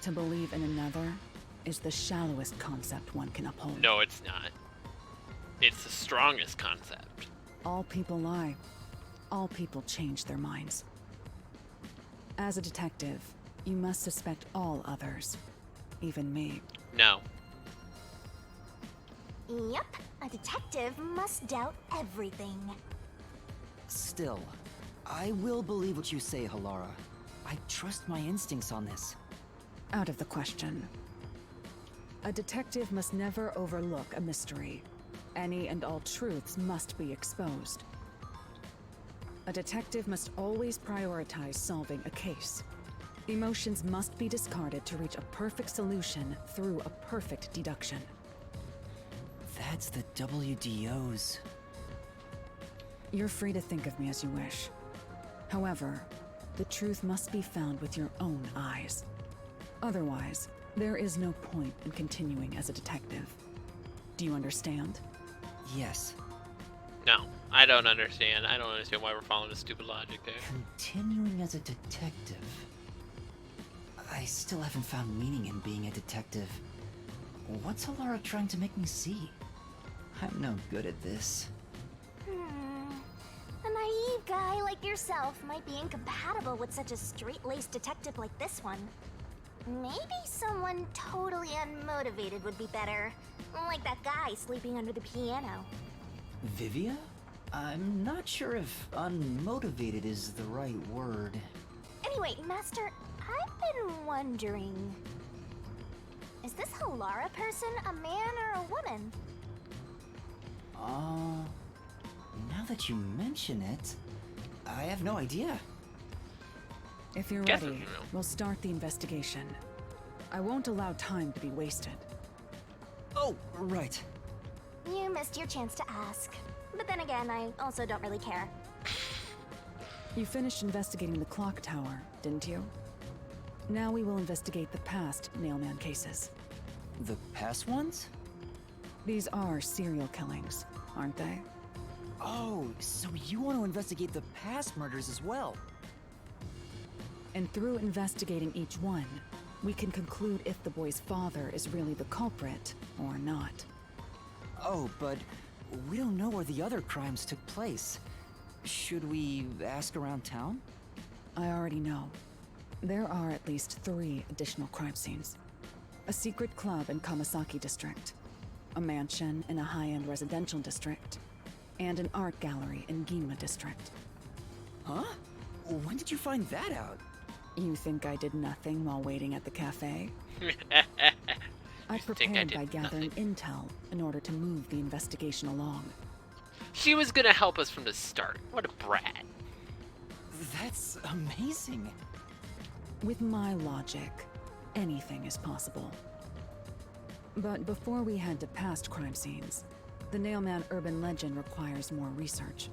[SPEAKER 3] To believe in another is the shallowest concept one can uphold.
[SPEAKER 1] No, it's not. It's the strongest concept.
[SPEAKER 3] All people lie. All people change their minds. As a detective, you must suspect all others. Even me.
[SPEAKER 1] No.
[SPEAKER 4] Yep, a detective must doubt everything.
[SPEAKER 2] Still, I will believe what you say, Halara. I trust my instincts on this.
[SPEAKER 3] Out of the question. A detective must never overlook a mystery. Any and all truths must be exposed. A detective must always prioritize solving a case. Emotions must be discarded to reach a perfect solution through a perfect deduction.
[SPEAKER 2] That's the WDO's.
[SPEAKER 3] You're free to think of me as you wish. However, the truth must be found with your own eyes. Otherwise, there is no point in continuing as a detective. Do you understand?
[SPEAKER 2] Yes.
[SPEAKER 1] No. I don't understand. I don't understand why we're following this stupid logic there.
[SPEAKER 2] Continuing as a detective. I still haven't found meaning in being a detective. What's Halara trying to make me see? I'm no good at this.
[SPEAKER 4] A naive guy like yourself might be incompatible with such a straight-laced detective like this one. Maybe someone totally unmotivated would be better. Like that guy sleeping under the piano.
[SPEAKER 2] Vivia? I'm not sure if unmotivated is the right word.
[SPEAKER 4] Anyway, Master, I've been wondering... Is this Halara person a man or a woman?
[SPEAKER 2] Now that you mention it, I have no idea.
[SPEAKER 3] If you're
[SPEAKER 1] Guess
[SPEAKER 3] ready,
[SPEAKER 1] you know.
[SPEAKER 3] we'll start the investigation. I won't allow time to be wasted.
[SPEAKER 2] Oh, right.
[SPEAKER 4] You missed your chance to ask. But then again, I also don't really care.
[SPEAKER 3] You finished investigating the clock tower, didn't you? Now we will investigate the past Nailman cases.
[SPEAKER 2] The past ones?
[SPEAKER 3] These are serial killings, aren't they?
[SPEAKER 2] Oh, so you want to investigate the past murders as well?
[SPEAKER 3] And through investigating each one, we can conclude if the boy's father is really the culprit or not.
[SPEAKER 2] Oh, but we don't know where the other crimes took place. Should we ask around town?
[SPEAKER 3] I already know. There are at least 3 additional crime scenes. A secret club in Kamasaki district, a mansion in a high-end residential district, and an art gallery in Ginma district.
[SPEAKER 2] Huh? When did you find that out?
[SPEAKER 3] You think I did nothing while waiting at the cafe? I
[SPEAKER 1] You think I
[SPEAKER 3] prepared
[SPEAKER 1] did
[SPEAKER 3] by gathering
[SPEAKER 1] nothing?
[SPEAKER 3] intel in order to move the investigation along.
[SPEAKER 1] She was gonna help us from the start. What a brat.
[SPEAKER 2] That's amazing.
[SPEAKER 3] With my logic, anything is possible. But before we head to past crime scenes, the Nailman urban legend requires more research.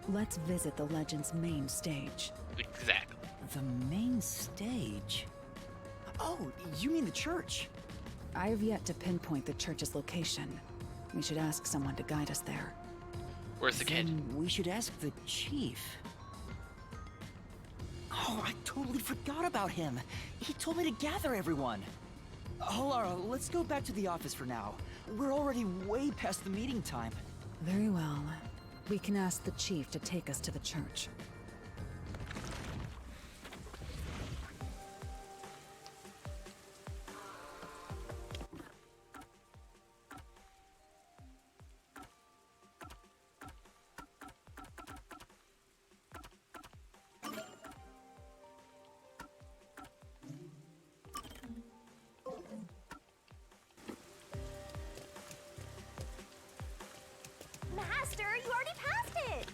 [SPEAKER 3] Let's visit the legend's main stage.
[SPEAKER 1] Exactly.
[SPEAKER 2] The main stage? Oh, you mean the church?
[SPEAKER 3] I have yet to pinpoint the church's location. We should ask someone to guide us there.
[SPEAKER 1] Where's the kid?
[SPEAKER 2] Then we should ask the chief. Oh, I totally forgot about him. He told me to gather everyone. Halara, let's go back to the office for now. We're already way past the meeting time.
[SPEAKER 3] Very well. We can ask the chief to take us to the church.
[SPEAKER 4] Master, you already passed it!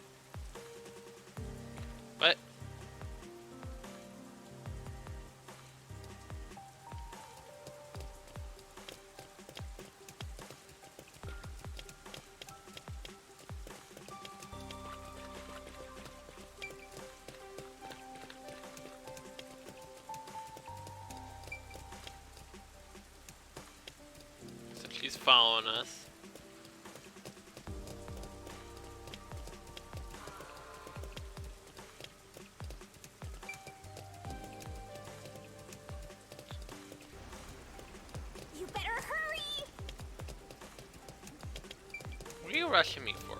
[SPEAKER 1] What? So she's following us.
[SPEAKER 4] You better hurry!
[SPEAKER 1] What are you rushing me for?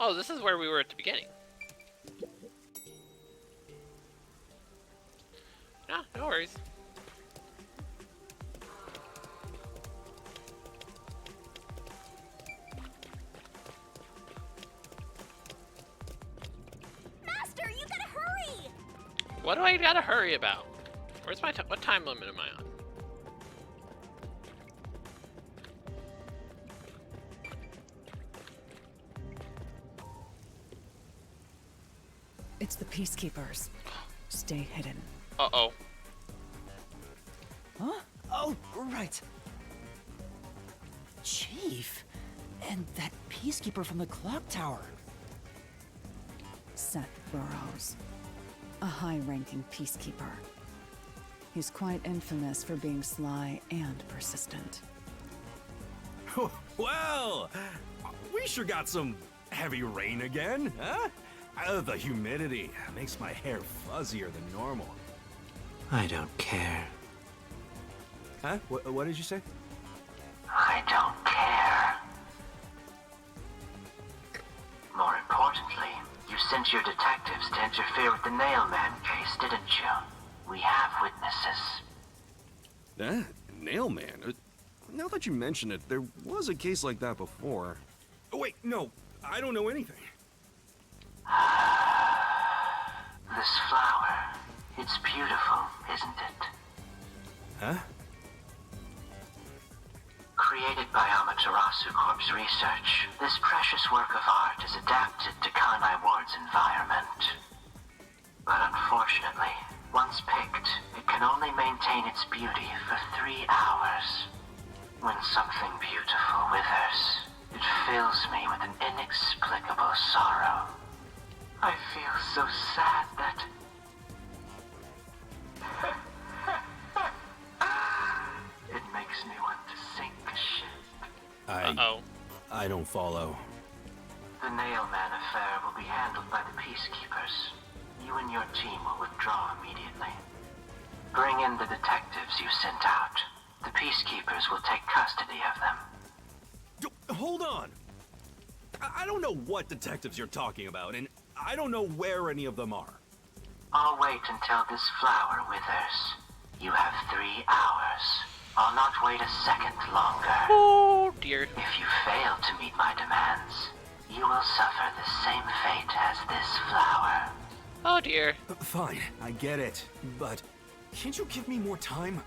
[SPEAKER 1] Oh, this is where we were at the beginning. Ah, no worries.
[SPEAKER 4] Master, you gotta hurry!
[SPEAKER 1] What do I gotta hurry about? Where's my what time limit am I on?
[SPEAKER 3] It's the Peacekeepers. Stay hidden.
[SPEAKER 1] Uh-oh.
[SPEAKER 2] Huh? Oh, right. Chief? And that peacekeeper from the clock tower.
[SPEAKER 3] Seth Burrows. A high-ranking Peacekeeper. He's quite infamous for being sly and persistent.
[SPEAKER 9] Well, We sure got some heavy rain again, huh? The humidity makes my hair fuzzier than normal.
[SPEAKER 7] I don't care.
[SPEAKER 9] Huh? What did you say?
[SPEAKER 8] I don't care. More importantly, you sent your detectives to interfere with the Nailman case, didn't you? We have witnesses.
[SPEAKER 9] Nailman? Now that you mention it, there was a case like that before. Oh, wait, no. I don't know anything.
[SPEAKER 8] This flower, it's beautiful, isn't it?
[SPEAKER 9] Huh?
[SPEAKER 8] Created by Amaterasu Corp's research, this precious work of art is adapted to Kanai Ward's environment. But unfortunately, once picked, it can only maintain its beauty for 3 hours. When something beautiful withers, it fills me with an inexplicable sorrow. I feel so sad that... It makes me want to sink a ship.
[SPEAKER 1] Uh-oh.
[SPEAKER 9] I don't follow.
[SPEAKER 8] The Nailman affair will be handled by the Peacekeepers. You and your team will withdraw immediately. Bring in the detectives you sent out. The Peacekeepers will take custody of them.
[SPEAKER 9] Hold on! I don't know what detectives you're talking about, and I don't know where any of them are.
[SPEAKER 8] I'll wait until this flower withers. You have 3 hours. I'll not wait a second longer.
[SPEAKER 1] Oh dear.
[SPEAKER 8] If you fail to meet my demands, you will suffer the same fate as this flower.
[SPEAKER 1] Oh dear.
[SPEAKER 9] Fine, I get it, but can't you give me more time?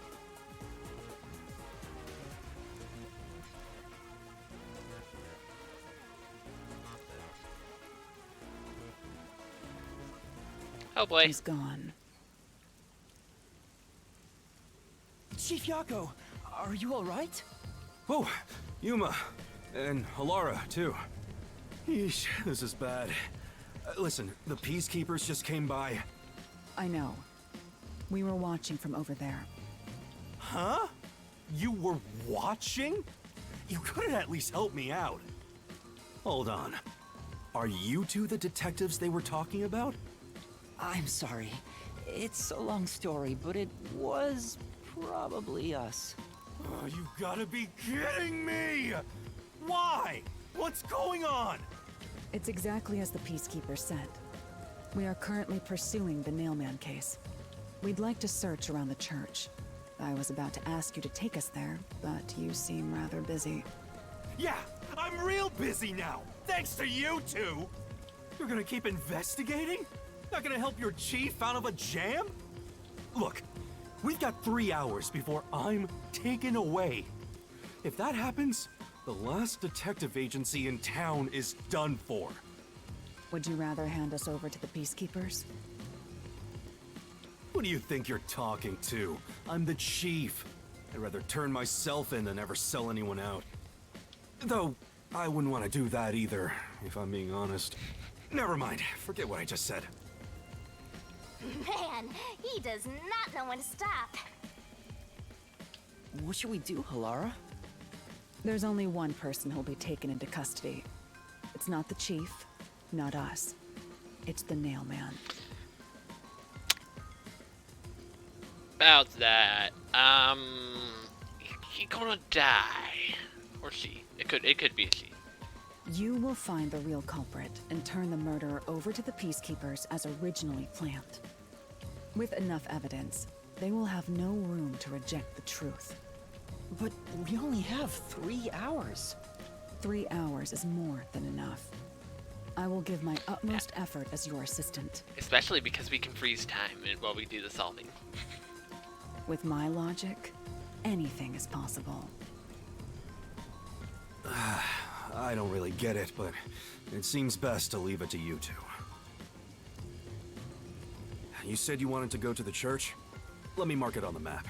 [SPEAKER 1] Oh boy.
[SPEAKER 3] He's gone.
[SPEAKER 2] Chief Yako, are you alright?
[SPEAKER 9] Oh, Yuma. And Alara, too. Yeesh, this is bad. Listen, the Peacekeepers just came by.
[SPEAKER 3] I know. We were watching from over there.
[SPEAKER 9] Huh? You were watching? You couldn't at least help me out. Hold on. Are you two the detectives they were talking about?
[SPEAKER 2] I'm sorry. It's a long story, but it was probably us.
[SPEAKER 9] Oh, you gotta be kidding me! Why? What's going on?
[SPEAKER 3] It's exactly as the Peacekeeper said. We are currently pursuing the Nailman case. We'd like to search around the church. I was about to ask you to take us there, but you seem rather busy.
[SPEAKER 9] Yeah, I'm real busy now, thanks to you two! You're gonna keep investigating? Not gonna help your chief out of a jam? Look, we've got 3 hours before I'm taken away. If that happens, the last detective agency in town is done for.
[SPEAKER 3] Would you rather hand us over to the Peacekeepers?
[SPEAKER 9] Who do you think you're talking to? I'm the chief. I'd rather turn myself in than ever sell anyone out. Though, I wouldn't want to do that either, if I'm being honest. Never mind, forget what I just said.
[SPEAKER 4] Man, he does not know when to stop.
[SPEAKER 2] What should we do, Halara?
[SPEAKER 3] There's only one person who'll be taken into custody. It's not the chief, not us. It's the Nailman.
[SPEAKER 1] About that, he gonna die, or she. It could be she.
[SPEAKER 3] You will find the real culprit and turn the murderer over to the Peacekeepers as originally planned. With enough evidence, they will have no room to reject the truth.
[SPEAKER 2] But we only have 3 hours.
[SPEAKER 3] 3 hours is more than enough. I will give my utmost effort as your assistant.
[SPEAKER 1] Especially because we can freeze time while we do the solving.
[SPEAKER 3] With my logic, anything is possible.
[SPEAKER 9] I don't really get it, but it seems best to leave it to you two. You said you wanted to go to the church? Let me mark it on the map.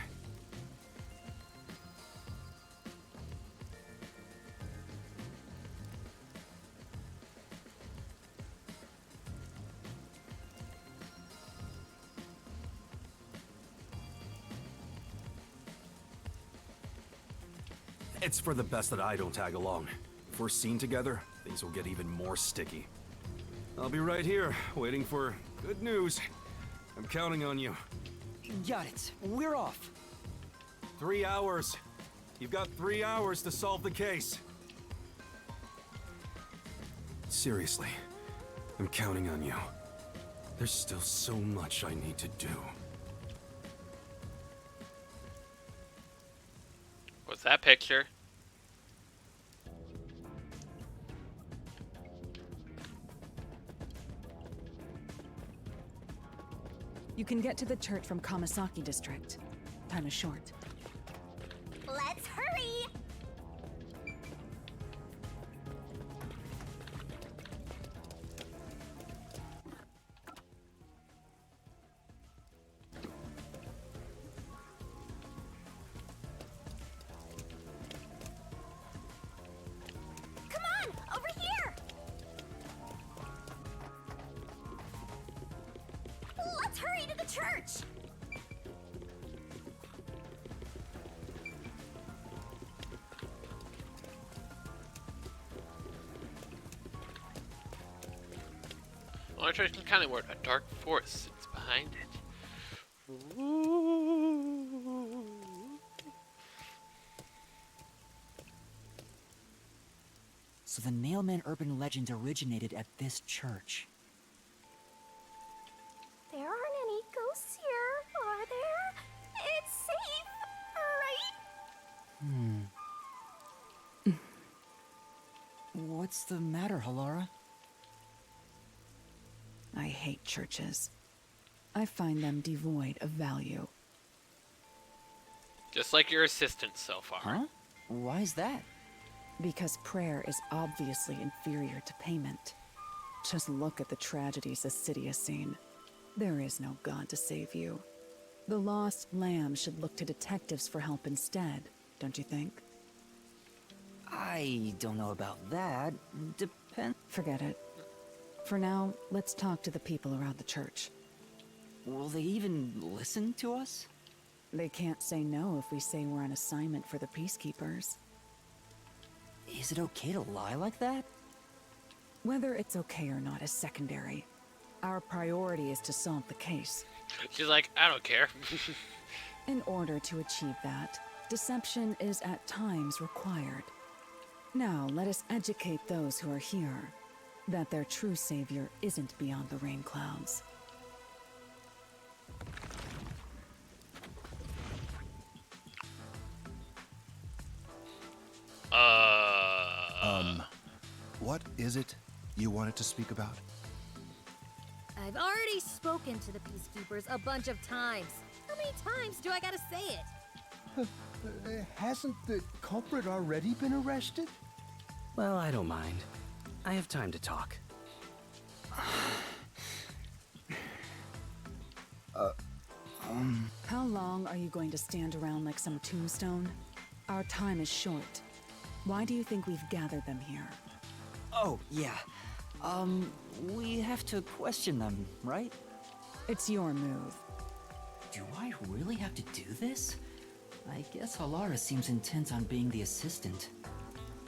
[SPEAKER 9] It's for the best that I don't tag along. If we're seen together, things will get even more sticky. I'll be right here, waiting for good news. I'm counting on you.
[SPEAKER 2] Got it. We're off.
[SPEAKER 9] 3 hours. You've got 3 hours to solve the case. Seriously, I'm counting on you. There's still so much I need to do.
[SPEAKER 1] What's that picture?
[SPEAKER 3] You can get to the church from Kamasaki District. Time is short.
[SPEAKER 4] Let's hurry! Come on, over here! Let's hurry to the church!
[SPEAKER 1] Well, I'm kind of worried about dark force sits behind it. Ooh.
[SPEAKER 2] So the Nailman urban legend originated at this church.
[SPEAKER 4] There aren't any ghosts here, are there? It's safe, right?
[SPEAKER 2] What's the matter, Halara?
[SPEAKER 3] I hate churches. I find them devoid of value.
[SPEAKER 1] Just like your assistant so far.
[SPEAKER 2] Huh? Why is that?
[SPEAKER 3] Because prayer is obviously inferior to payment. Just look at the tragedies the city has seen. There is no God to save you. The lost lamb should look to detectives for help instead, don't you think?
[SPEAKER 2] I don't know about that.
[SPEAKER 3] Forget it. For now, let's talk to the people around the church.
[SPEAKER 2] Will they even listen to us?
[SPEAKER 3] They can't say no if we say we're on assignment for the Peacekeepers.
[SPEAKER 2] Is it okay to lie like that?
[SPEAKER 3] Whether it's okay or not is secondary. Our priority is to solve the case.
[SPEAKER 1] She's like, I don't care.
[SPEAKER 3] In order to achieve that, deception is at times required. Now, let us educate those who are here that their true savior isn't beyond the rain clouds.
[SPEAKER 10] What is it you wanted to speak about?
[SPEAKER 11] I've already spoken to the Peacekeepers a bunch of times. How many times do I gotta say it?
[SPEAKER 6] Hasn't the culprit already been arrested?
[SPEAKER 12] Well, I don't mind. I have time to talk.
[SPEAKER 3] How long are you going to stand around like some tombstone? Our time is short. Why do you think we've gathered them here?
[SPEAKER 2] Oh, yeah. We have to question them, right?
[SPEAKER 3] It's your move.
[SPEAKER 2] Do I really have to do this? I guess Halara seems intent on being the assistant.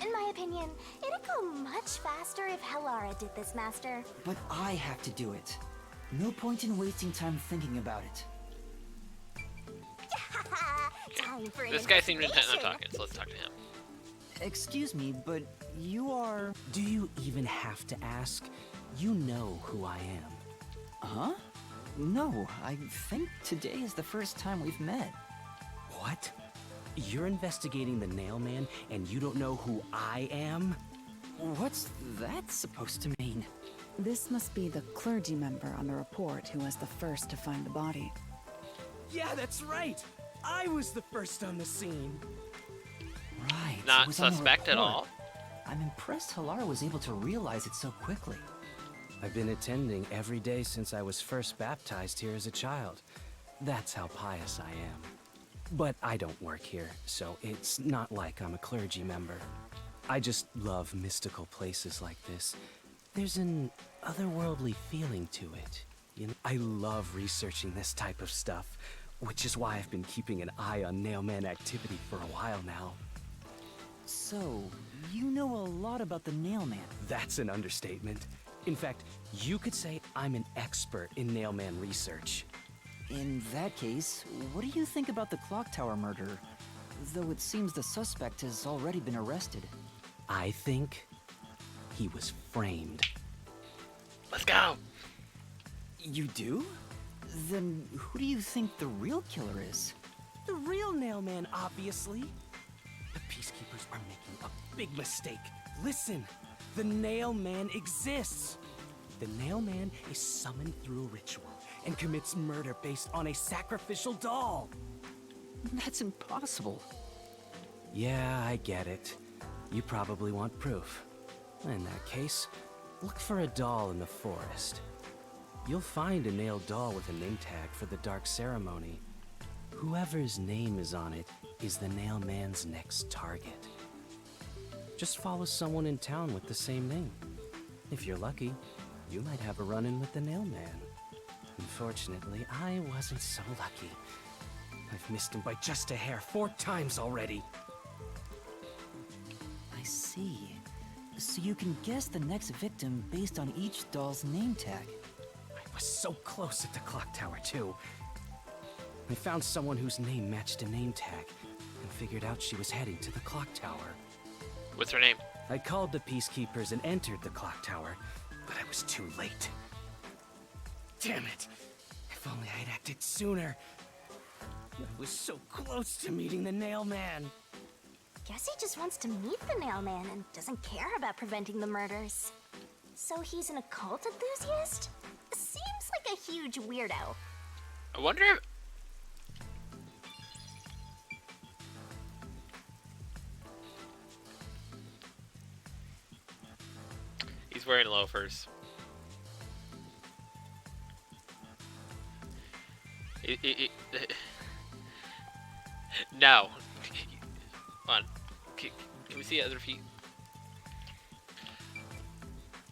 [SPEAKER 4] In my opinion, it'd go much faster if Halara did this, Master.
[SPEAKER 2] But I have to do it. No point in wasting time thinking about it.
[SPEAKER 4] Time for an
[SPEAKER 1] This guy seemed intent on
[SPEAKER 4] investigation.
[SPEAKER 1] talking, so let's talk to him.
[SPEAKER 2] Excuse me, but you are...
[SPEAKER 12] Do you even have to ask? You know who I am.
[SPEAKER 2] Huh? No, I think today is the first time we've met.
[SPEAKER 12] What? You're investigating the Nailman and you don't know who I am?
[SPEAKER 2] What's that supposed to mean?
[SPEAKER 3] This must be the clergy member on the report who was the first to find the body.
[SPEAKER 12] Yeah, that's right! I was the first on the scene.
[SPEAKER 2] Right. it
[SPEAKER 1] Not
[SPEAKER 2] was on the
[SPEAKER 1] suspect at
[SPEAKER 2] report.
[SPEAKER 1] all.
[SPEAKER 2] I'm impressed Halara was able to realize it so quickly.
[SPEAKER 12] I've been attending every day since I was first baptized here as a child. That's how pious I am. But I don't work here, so it's not like I'm a clergy member. I just love mystical places like this. There's an otherworldly feeling to it. You know, I love researching this type of stuff, which is why I've been keeping an eye on Nailman activity for a while now.
[SPEAKER 2] So, you know a lot about the Nailman.
[SPEAKER 12] That's an understatement. In fact, you could say I'm an expert in Nailman research.
[SPEAKER 2] In that case, what do you think about the clock tower murder? Though it seems the suspect has already been arrested.
[SPEAKER 12] I think he was framed.
[SPEAKER 1] Let's go.
[SPEAKER 2] You do? Then who do you think the real killer is?
[SPEAKER 12] The real Nailman, obviously. The Peacekeepers are making a big mistake. Listen, the Nailman exists. The Nailman is summoned through a ritual and commits murder based on a sacrificial doll.
[SPEAKER 2] That's impossible.
[SPEAKER 12] Yeah, I get it. You probably want proof. In that case, look for a doll in the forest. You'll find a nailed doll with a name tag for the Dark Ceremony. Whoever's name is on it is the Nailman's next target. Just follow someone in town with the same name. If you're lucky, you might have a run-in with the Nailman. Unfortunately, I wasn't so lucky. I've missed him by just a hair 4 times already.
[SPEAKER 2] I see. So you can guess the next victim based on each doll's name tag.
[SPEAKER 12] I was so close at the clock tower, too. I found someone whose name matched a name tag and figured out she was heading to the clock tower.
[SPEAKER 1] What's her name?
[SPEAKER 12] I called the Peacekeepers and entered the clock tower, but I was too late. Damn it! If only I'd acted sooner. I was so close to meeting the Nailman.
[SPEAKER 4] Guess he just wants to meet the Nailman and doesn't care about preventing the murders. So he's an occult enthusiast? Seems like a huge weirdo.
[SPEAKER 1] I wonder if... He's wearing loafers. No. Hold on. Can we see other feet?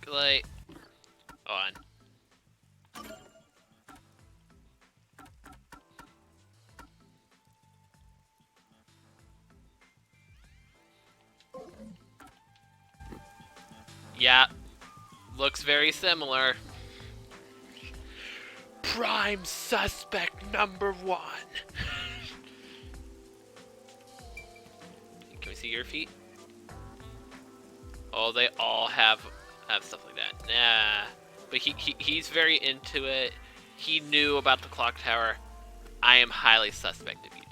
[SPEAKER 1] Like, hold on. Yeah, looks very similar. Prime suspect #1. Can we see your feet? Oh, they all have stuff like that. Nah, but he's very into it. He knew about the clock tower. I am highly suspect of you,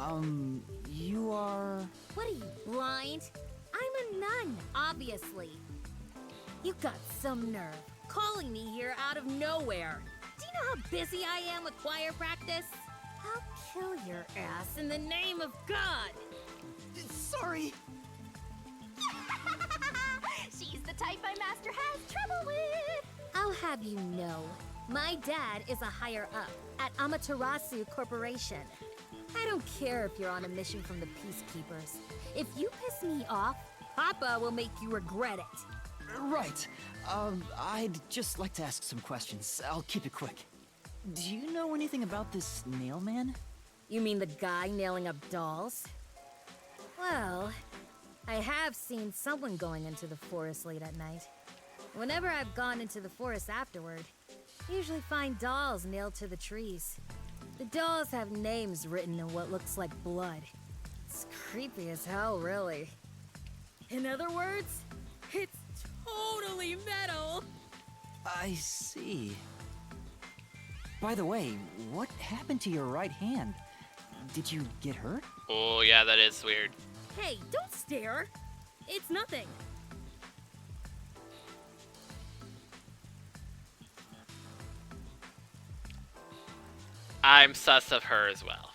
[SPEAKER 1] dude.
[SPEAKER 2] You are...
[SPEAKER 11] What are you, blind? I'm a nun, obviously. You got some nerve calling me here out of nowhere. Do you know how busy I am with choir practice? I'll kill your ass in the name of God.
[SPEAKER 2] Sorry.
[SPEAKER 4] She's the type my master has trouble with.
[SPEAKER 11] I'll have you know, my dad is a higher up at Amaterasu Corporation. I don't care if you're on a mission from the Peacekeepers. If you piss me off, Papa will make you regret it.
[SPEAKER 2] Right. I'd just like to ask some questions. I'll keep it quick. Do you know anything about this Nailman?
[SPEAKER 11] You mean the guy nailing up dolls? Well, I have seen someone going into the forest late at night. Whenever I've gone into the forest afterward, I usually find dolls nailed to the trees. The dolls have names written in what looks like blood. It's creepy as hell, really. In other words, it's totally metal.
[SPEAKER 2] I see. By the way, what happened to your right hand? Did you get hurt?
[SPEAKER 1] Oh yeah, that is weird.
[SPEAKER 11] Hey, don't stare. It's nothing.
[SPEAKER 1] I'm sus of her as well.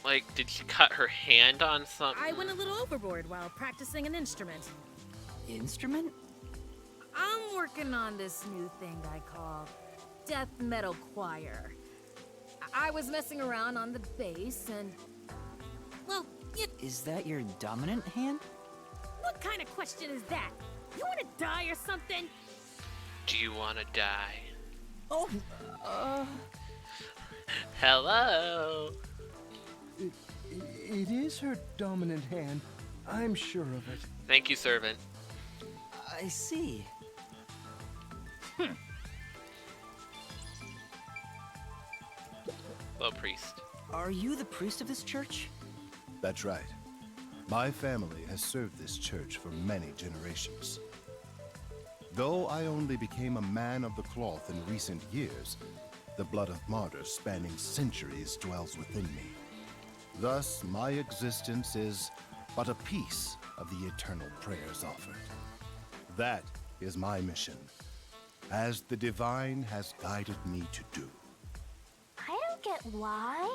[SPEAKER 1] Like, did she cut her hand on something?
[SPEAKER 11] I went a little overboard while practicing an instrument.
[SPEAKER 2] Instrument?
[SPEAKER 11] I'm working on this new thing I call death metal choir. I was messing around on the bass and... Well,
[SPEAKER 2] Is that your dominant hand?
[SPEAKER 11] what kind of question is that? You want to die or something?
[SPEAKER 1] Do you want to die?
[SPEAKER 2] Oh,
[SPEAKER 1] Hello?
[SPEAKER 6] It is her dominant hand. I'm sure of it.
[SPEAKER 1] Thank you, servant.
[SPEAKER 2] I see.
[SPEAKER 1] Low priest.
[SPEAKER 2] Are you the priest of this church?
[SPEAKER 10] That's right. My family has served this church for many generations. Though I only became a man of the cloth in recent years, the blood of martyrs spanning centuries dwells within me. Thus, my existence is but a piece of the eternal prayers offered. That is my mission, as the divine has guided me to do.
[SPEAKER 4] I don't get why,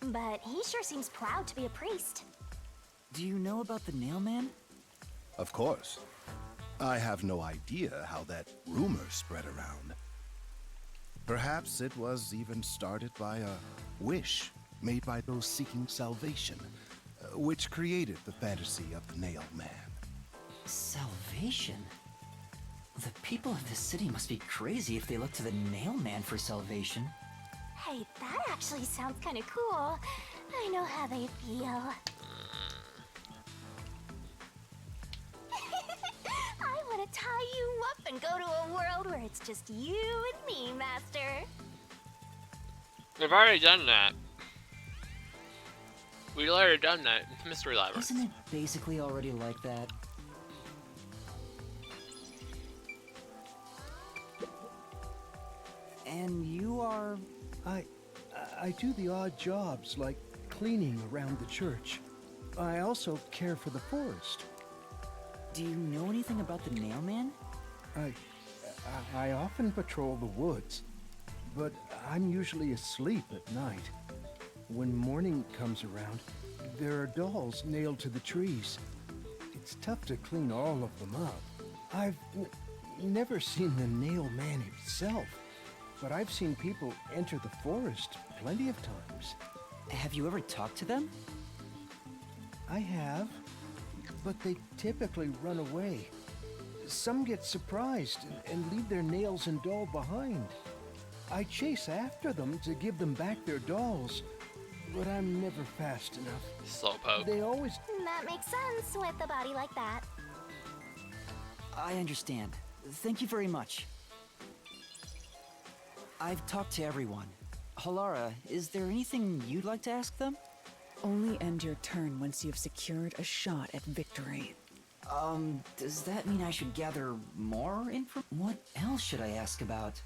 [SPEAKER 4] but he sure seems proud to be a priest.
[SPEAKER 2] Do you know about the Nailman?
[SPEAKER 10] Of course. I have no idea how that rumor spread around. Perhaps it was even started by a wish made by those seeking salvation, which created the fantasy of the Nailman.
[SPEAKER 2] Salvation? The people of this city must be crazy if they look to the Nailman for salvation.
[SPEAKER 4] Hey, that actually sounds kind of cool. I know how they feel. I want to tie you up and go to a world where it's just you and me, Master.
[SPEAKER 1] We've already done that. We've already done that. It's Mystery Labyrinth.
[SPEAKER 2] Isn't it basically already like that? And you are...
[SPEAKER 6] I do the odd jobs like cleaning around the church. I also care for the forest.
[SPEAKER 2] Do you know anything about the Nailman?
[SPEAKER 6] I often patrol the woods, but I'm usually asleep at night. When morning comes around, there are dolls nailed to the trees. It's tough to clean all of them up. I've never seen the Nailman himself, but I've seen people enter the forest plenty of times.
[SPEAKER 2] Have you ever talked to them?
[SPEAKER 6] I have, but they typically run away. Some get surprised and leave their nails and doll behind. I chase after them to give them back their dolls, but I'm never fast enough.
[SPEAKER 1] Slowpoke.
[SPEAKER 6] They always...
[SPEAKER 4] That makes sense with a body like that.
[SPEAKER 2] I understand. Thank you very much. I've talked to everyone. Halara, is there anything you'd like to ask them?
[SPEAKER 3] Only end your turn once you've secured a shot at victory.
[SPEAKER 2] Does that mean I should gather more info? What else should I ask about?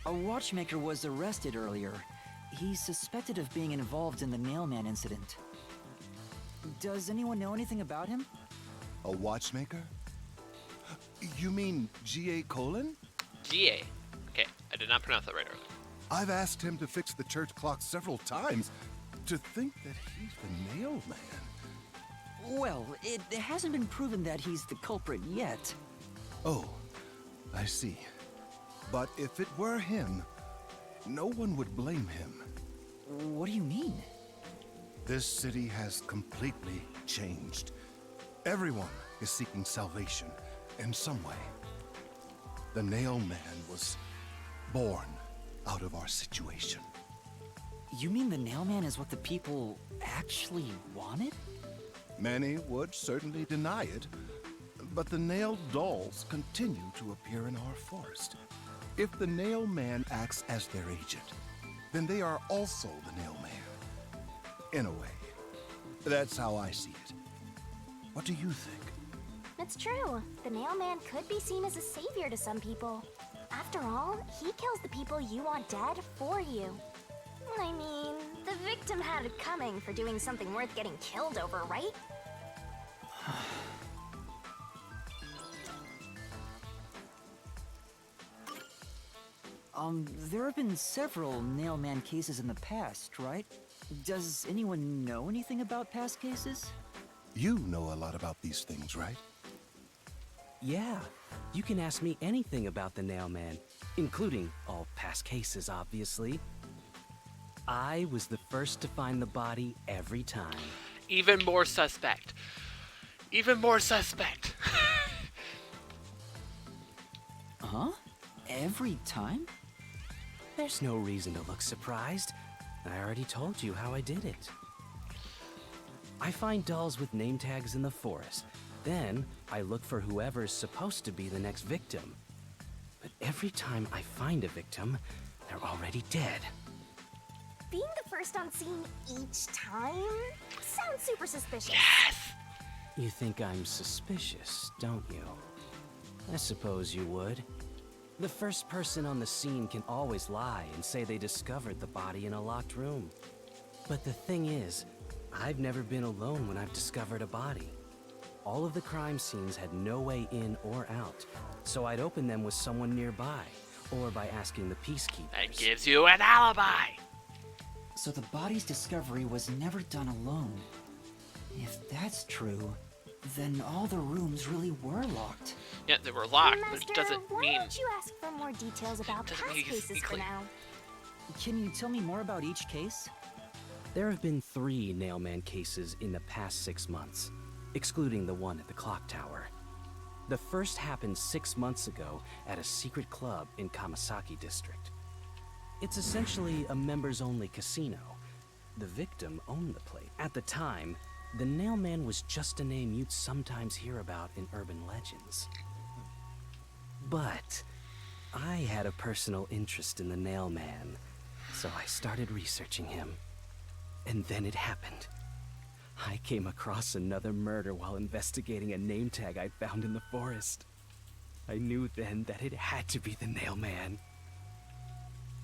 [SPEAKER 2] A watchmaker was arrested earlier. He's suspected of being involved in the Nailman incident. Does anyone know anything about him?
[SPEAKER 10] A watchmaker? You mean G.A. Colon?
[SPEAKER 1] GA. Okay, I did not pronounce that right earlier.
[SPEAKER 10] I've asked him to fix the church clock several times. To think that he's the Nailman.
[SPEAKER 2] Well, it hasn't been proven that he's the culprit yet.
[SPEAKER 10] Oh, I see. But if it were him, no one would blame him.
[SPEAKER 2] What do you mean?
[SPEAKER 10] This city has completely changed. Everyone is seeking salvation in some way. The Nailman was born out of our situation.
[SPEAKER 2] You mean the Nailman is what the people actually wanted?
[SPEAKER 10] Many would certainly deny it, but the nailed dolls continue to appear in our forest. If the Nailman acts as their agent, then they are also the Nailman. In a way. That's how I see it. What do you think?
[SPEAKER 4] It's true. The Nailman could be seen as a savior to some people. After all, he kills the people you want dead for you. I mean, the victim had it coming for doing something worth getting killed over, right?
[SPEAKER 2] There have been several Nailman cases in the past, right? Does anyone know anything about past cases?
[SPEAKER 10] You know a lot about these things, right?
[SPEAKER 12] Yeah, you can ask me anything about the Nailman, including all past cases, obviously. I was the first to find the body every time.
[SPEAKER 1] Even more suspect. Even more suspect.
[SPEAKER 2] Huh? Every time?
[SPEAKER 12] There's no reason to look surprised. I already told you how I did it. I find dolls with name tags in the forest. Then, I look for whoever's supposed to be the next victim. But every time I find a victim, they're already dead.
[SPEAKER 4] Being the first on scene each time sounds super suspicious.
[SPEAKER 1] Yes!
[SPEAKER 12] You think I'm suspicious, don't you? I suppose you would. The first person on the scene can always lie and say they discovered the body in a locked room. But the thing is, I've never been alone when I've discovered a body. All of the crime scenes had no way in or out, so I'd open them with someone nearby, or by asking the peacekeepers.
[SPEAKER 1] That gives you an alibi!
[SPEAKER 2] So the body's discovery was never done alone. If that's true, then all the rooms really were locked.
[SPEAKER 1] Yeah, they were locked, but
[SPEAKER 4] Master,
[SPEAKER 1] it doesn't
[SPEAKER 4] why
[SPEAKER 1] mean...
[SPEAKER 4] don't you ask for more details about
[SPEAKER 1] Doesn't
[SPEAKER 4] past
[SPEAKER 1] mean it's
[SPEAKER 4] cases for
[SPEAKER 1] equally-
[SPEAKER 4] now?
[SPEAKER 2] Can you tell me more about each case?
[SPEAKER 12] There have been 3 Nailman cases in the past 6 months, excluding the one at the clock tower. The first happened 6 months ago at a secret club in Kamasaki district. It's essentially a members-only casino. The victim owned the place. At the time, the Nailman was just a name you'd sometimes hear about in urban legends. But I had a personal interest in the Nailman, so I started researching him. And then it happened. I came across another murder while investigating a name tag I found in the forest. I knew then that it had to be the Nailman.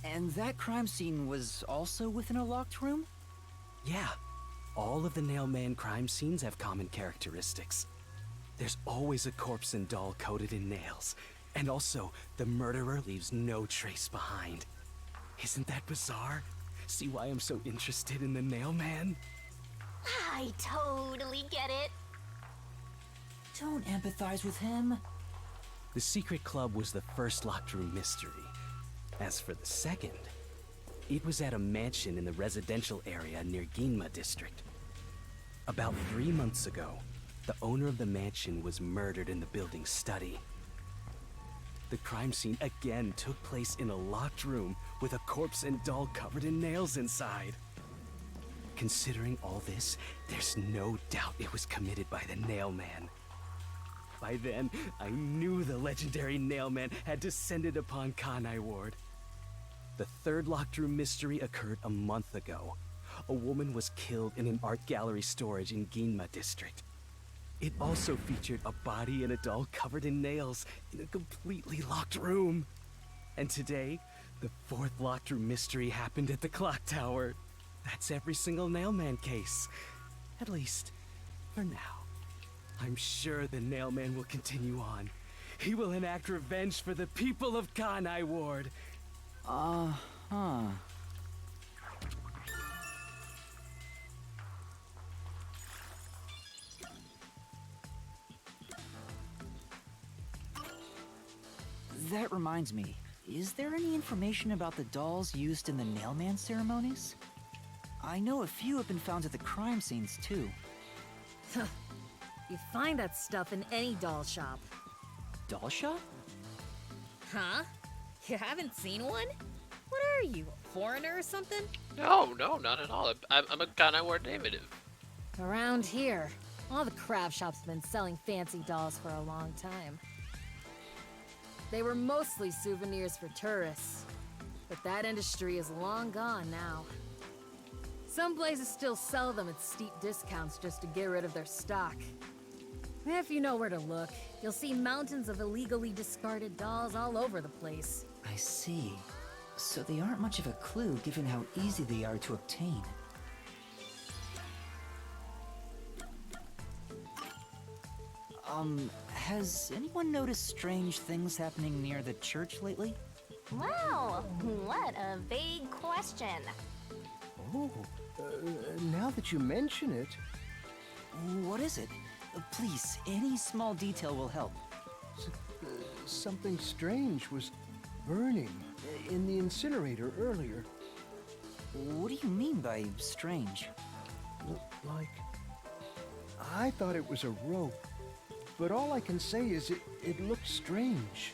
[SPEAKER 2] And that crime scene was also within a locked room?
[SPEAKER 12] Yeah, all of the Nailman crime scenes have common characteristics. There's always a corpse and doll coated in nails, and also the murderer leaves no trace behind. Isn't that bizarre? See why I'm so interested in the Nailman?
[SPEAKER 4] I totally get it.
[SPEAKER 2] Don't empathize with him.
[SPEAKER 12] The secret club was the first locked room mystery. As for the second, it was at a mansion in the residential area near Ginma district. About 3 months ago, the owner of the mansion was murdered in the building's study. The crime scene again took place in a locked room with a corpse and doll covered in nails inside. Considering all this, there's no doubt it was committed by the Nailman. By then, I knew the legendary Nailman had descended upon Kanai Ward. The third locked room mystery occurred a month ago. A woman was killed in an art gallery storage in Ginma district. It also featured a body and a doll covered in nails in a completely locked room. And today, the fourth locked room mystery happened at the clock tower. That's every single Nailman case. At least, for now. I'm sure the Nailman will continue on. He will enact revenge for the people of Kanai Ward.
[SPEAKER 2] Uh-huh. That reminds me, is there any information about the dolls used in the Nailman ceremonies? I know a few have been found at the crime scenes, too.
[SPEAKER 11] You find that stuff in any doll shop.
[SPEAKER 2] Doll shop?
[SPEAKER 11] Huh? You haven't seen one? What are you, a foreigner or something?
[SPEAKER 1] No, not at all. I'm a Kanai Ward native.
[SPEAKER 11] Around here, all the craft shops have been selling fancy dolls for a long time. They were mostly souvenirs for tourists, but that industry is long gone now. Some places still sell them at steep discounts just to get rid of their stock. If you know where to look, you'll see mountains of illegally discarded dolls all over the place.
[SPEAKER 2] I see. So they aren't much of a clue given how easy they are to obtain. Has anyone noticed strange things happening near the church lately?
[SPEAKER 4] Wow, what a vague question.
[SPEAKER 6] Oh, now that you mention it,
[SPEAKER 2] What is it? Please, any small detail will help.
[SPEAKER 6] something strange was burning in the incinerator earlier.
[SPEAKER 2] What do you mean by strange?
[SPEAKER 6] Like I thought it was a rope, but all I can say is it looks strange.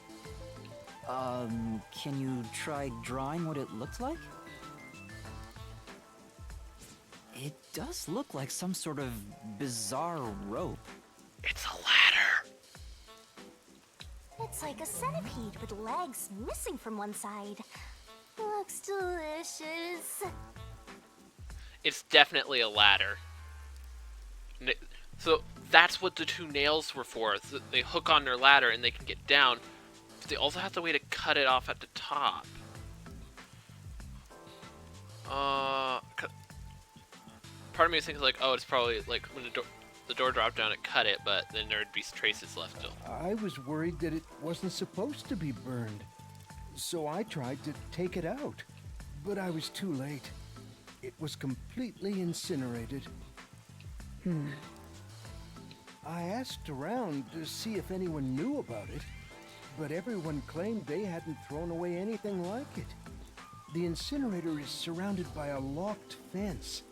[SPEAKER 2] Can you try drawing what it looks like? It does look like some sort of bizarre rope.
[SPEAKER 1] It's a ladder.
[SPEAKER 4] It's like a centipede with legs missing from one side. Looks delicious.
[SPEAKER 1] It's definitely a ladder. So that's what the two nails were for. So they hook on their ladder and they can get down. But they also have the way to cut it off at the top. Part of me is thinking like, oh, it's probably like when the door dropped down, it cut it, but then there'd be traces left still.
[SPEAKER 6] I was worried that it wasn't supposed to be burned, so I tried to take it out, but I was too late. It was completely incinerated. I asked around to see if anyone knew about it, but everyone claimed they hadn't thrown away anything like it. The incinerator is surrounded by a locked fence.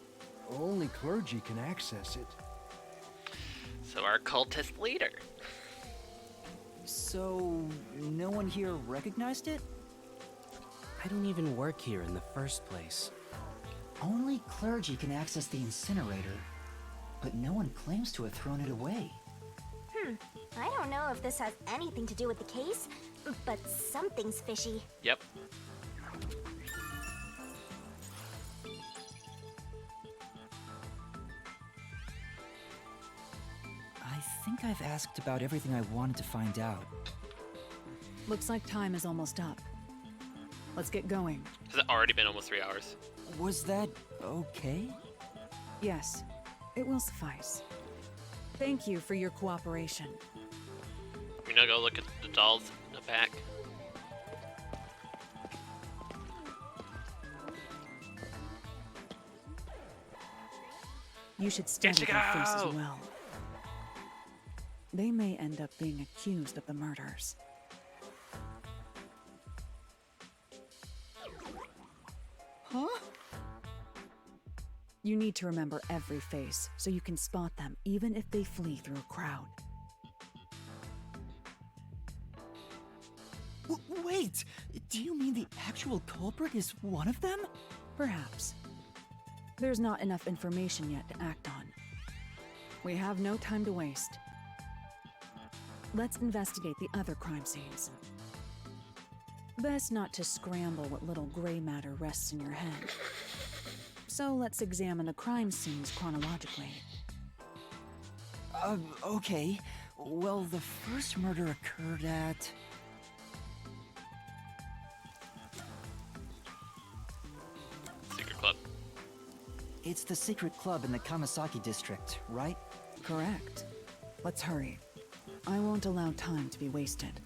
[SPEAKER 6] Only clergy can access it.
[SPEAKER 1] So our cultist leader.
[SPEAKER 2] So, no one here recognized it?
[SPEAKER 12] I don't even work here in the first place.
[SPEAKER 2] Only clergy can access the incinerator, but no one claims to have thrown it away.
[SPEAKER 4] I don't know if this has anything to do with the case, but something's fishy.
[SPEAKER 1] Yep.
[SPEAKER 2] I think I've asked about everything I wanted to find out.
[SPEAKER 3] Looks like time is almost up. Let's get going.
[SPEAKER 1] Has it already been almost 3 hours?
[SPEAKER 2] Was that okay?
[SPEAKER 3] Yes, it will suffice. Thank you for your cooperation.
[SPEAKER 1] We now go look at the dolls in the back.
[SPEAKER 3] You should study
[SPEAKER 1] Get to
[SPEAKER 3] their faces
[SPEAKER 1] go!
[SPEAKER 3] well. They may end up being accused of the murders.
[SPEAKER 2] Huh?
[SPEAKER 3] You need to remember every face so you can spot them even if they flee through a crowd.
[SPEAKER 2] Wait! Do you mean the actual culprit is one of them?
[SPEAKER 3] Perhaps. There's not enough information yet to act on. We have no time to waste. Let's investigate the other crime scenes. Best not to scramble what little gray matter rests in your head. So let's examine the crime scenes chronologically.
[SPEAKER 2] Okay. Well, the first murder occurred at...
[SPEAKER 1] Secret club.
[SPEAKER 2] It's the secret club in the Kamasaki district, right?
[SPEAKER 3] Correct. Let's hurry. I won't allow time to be wasted.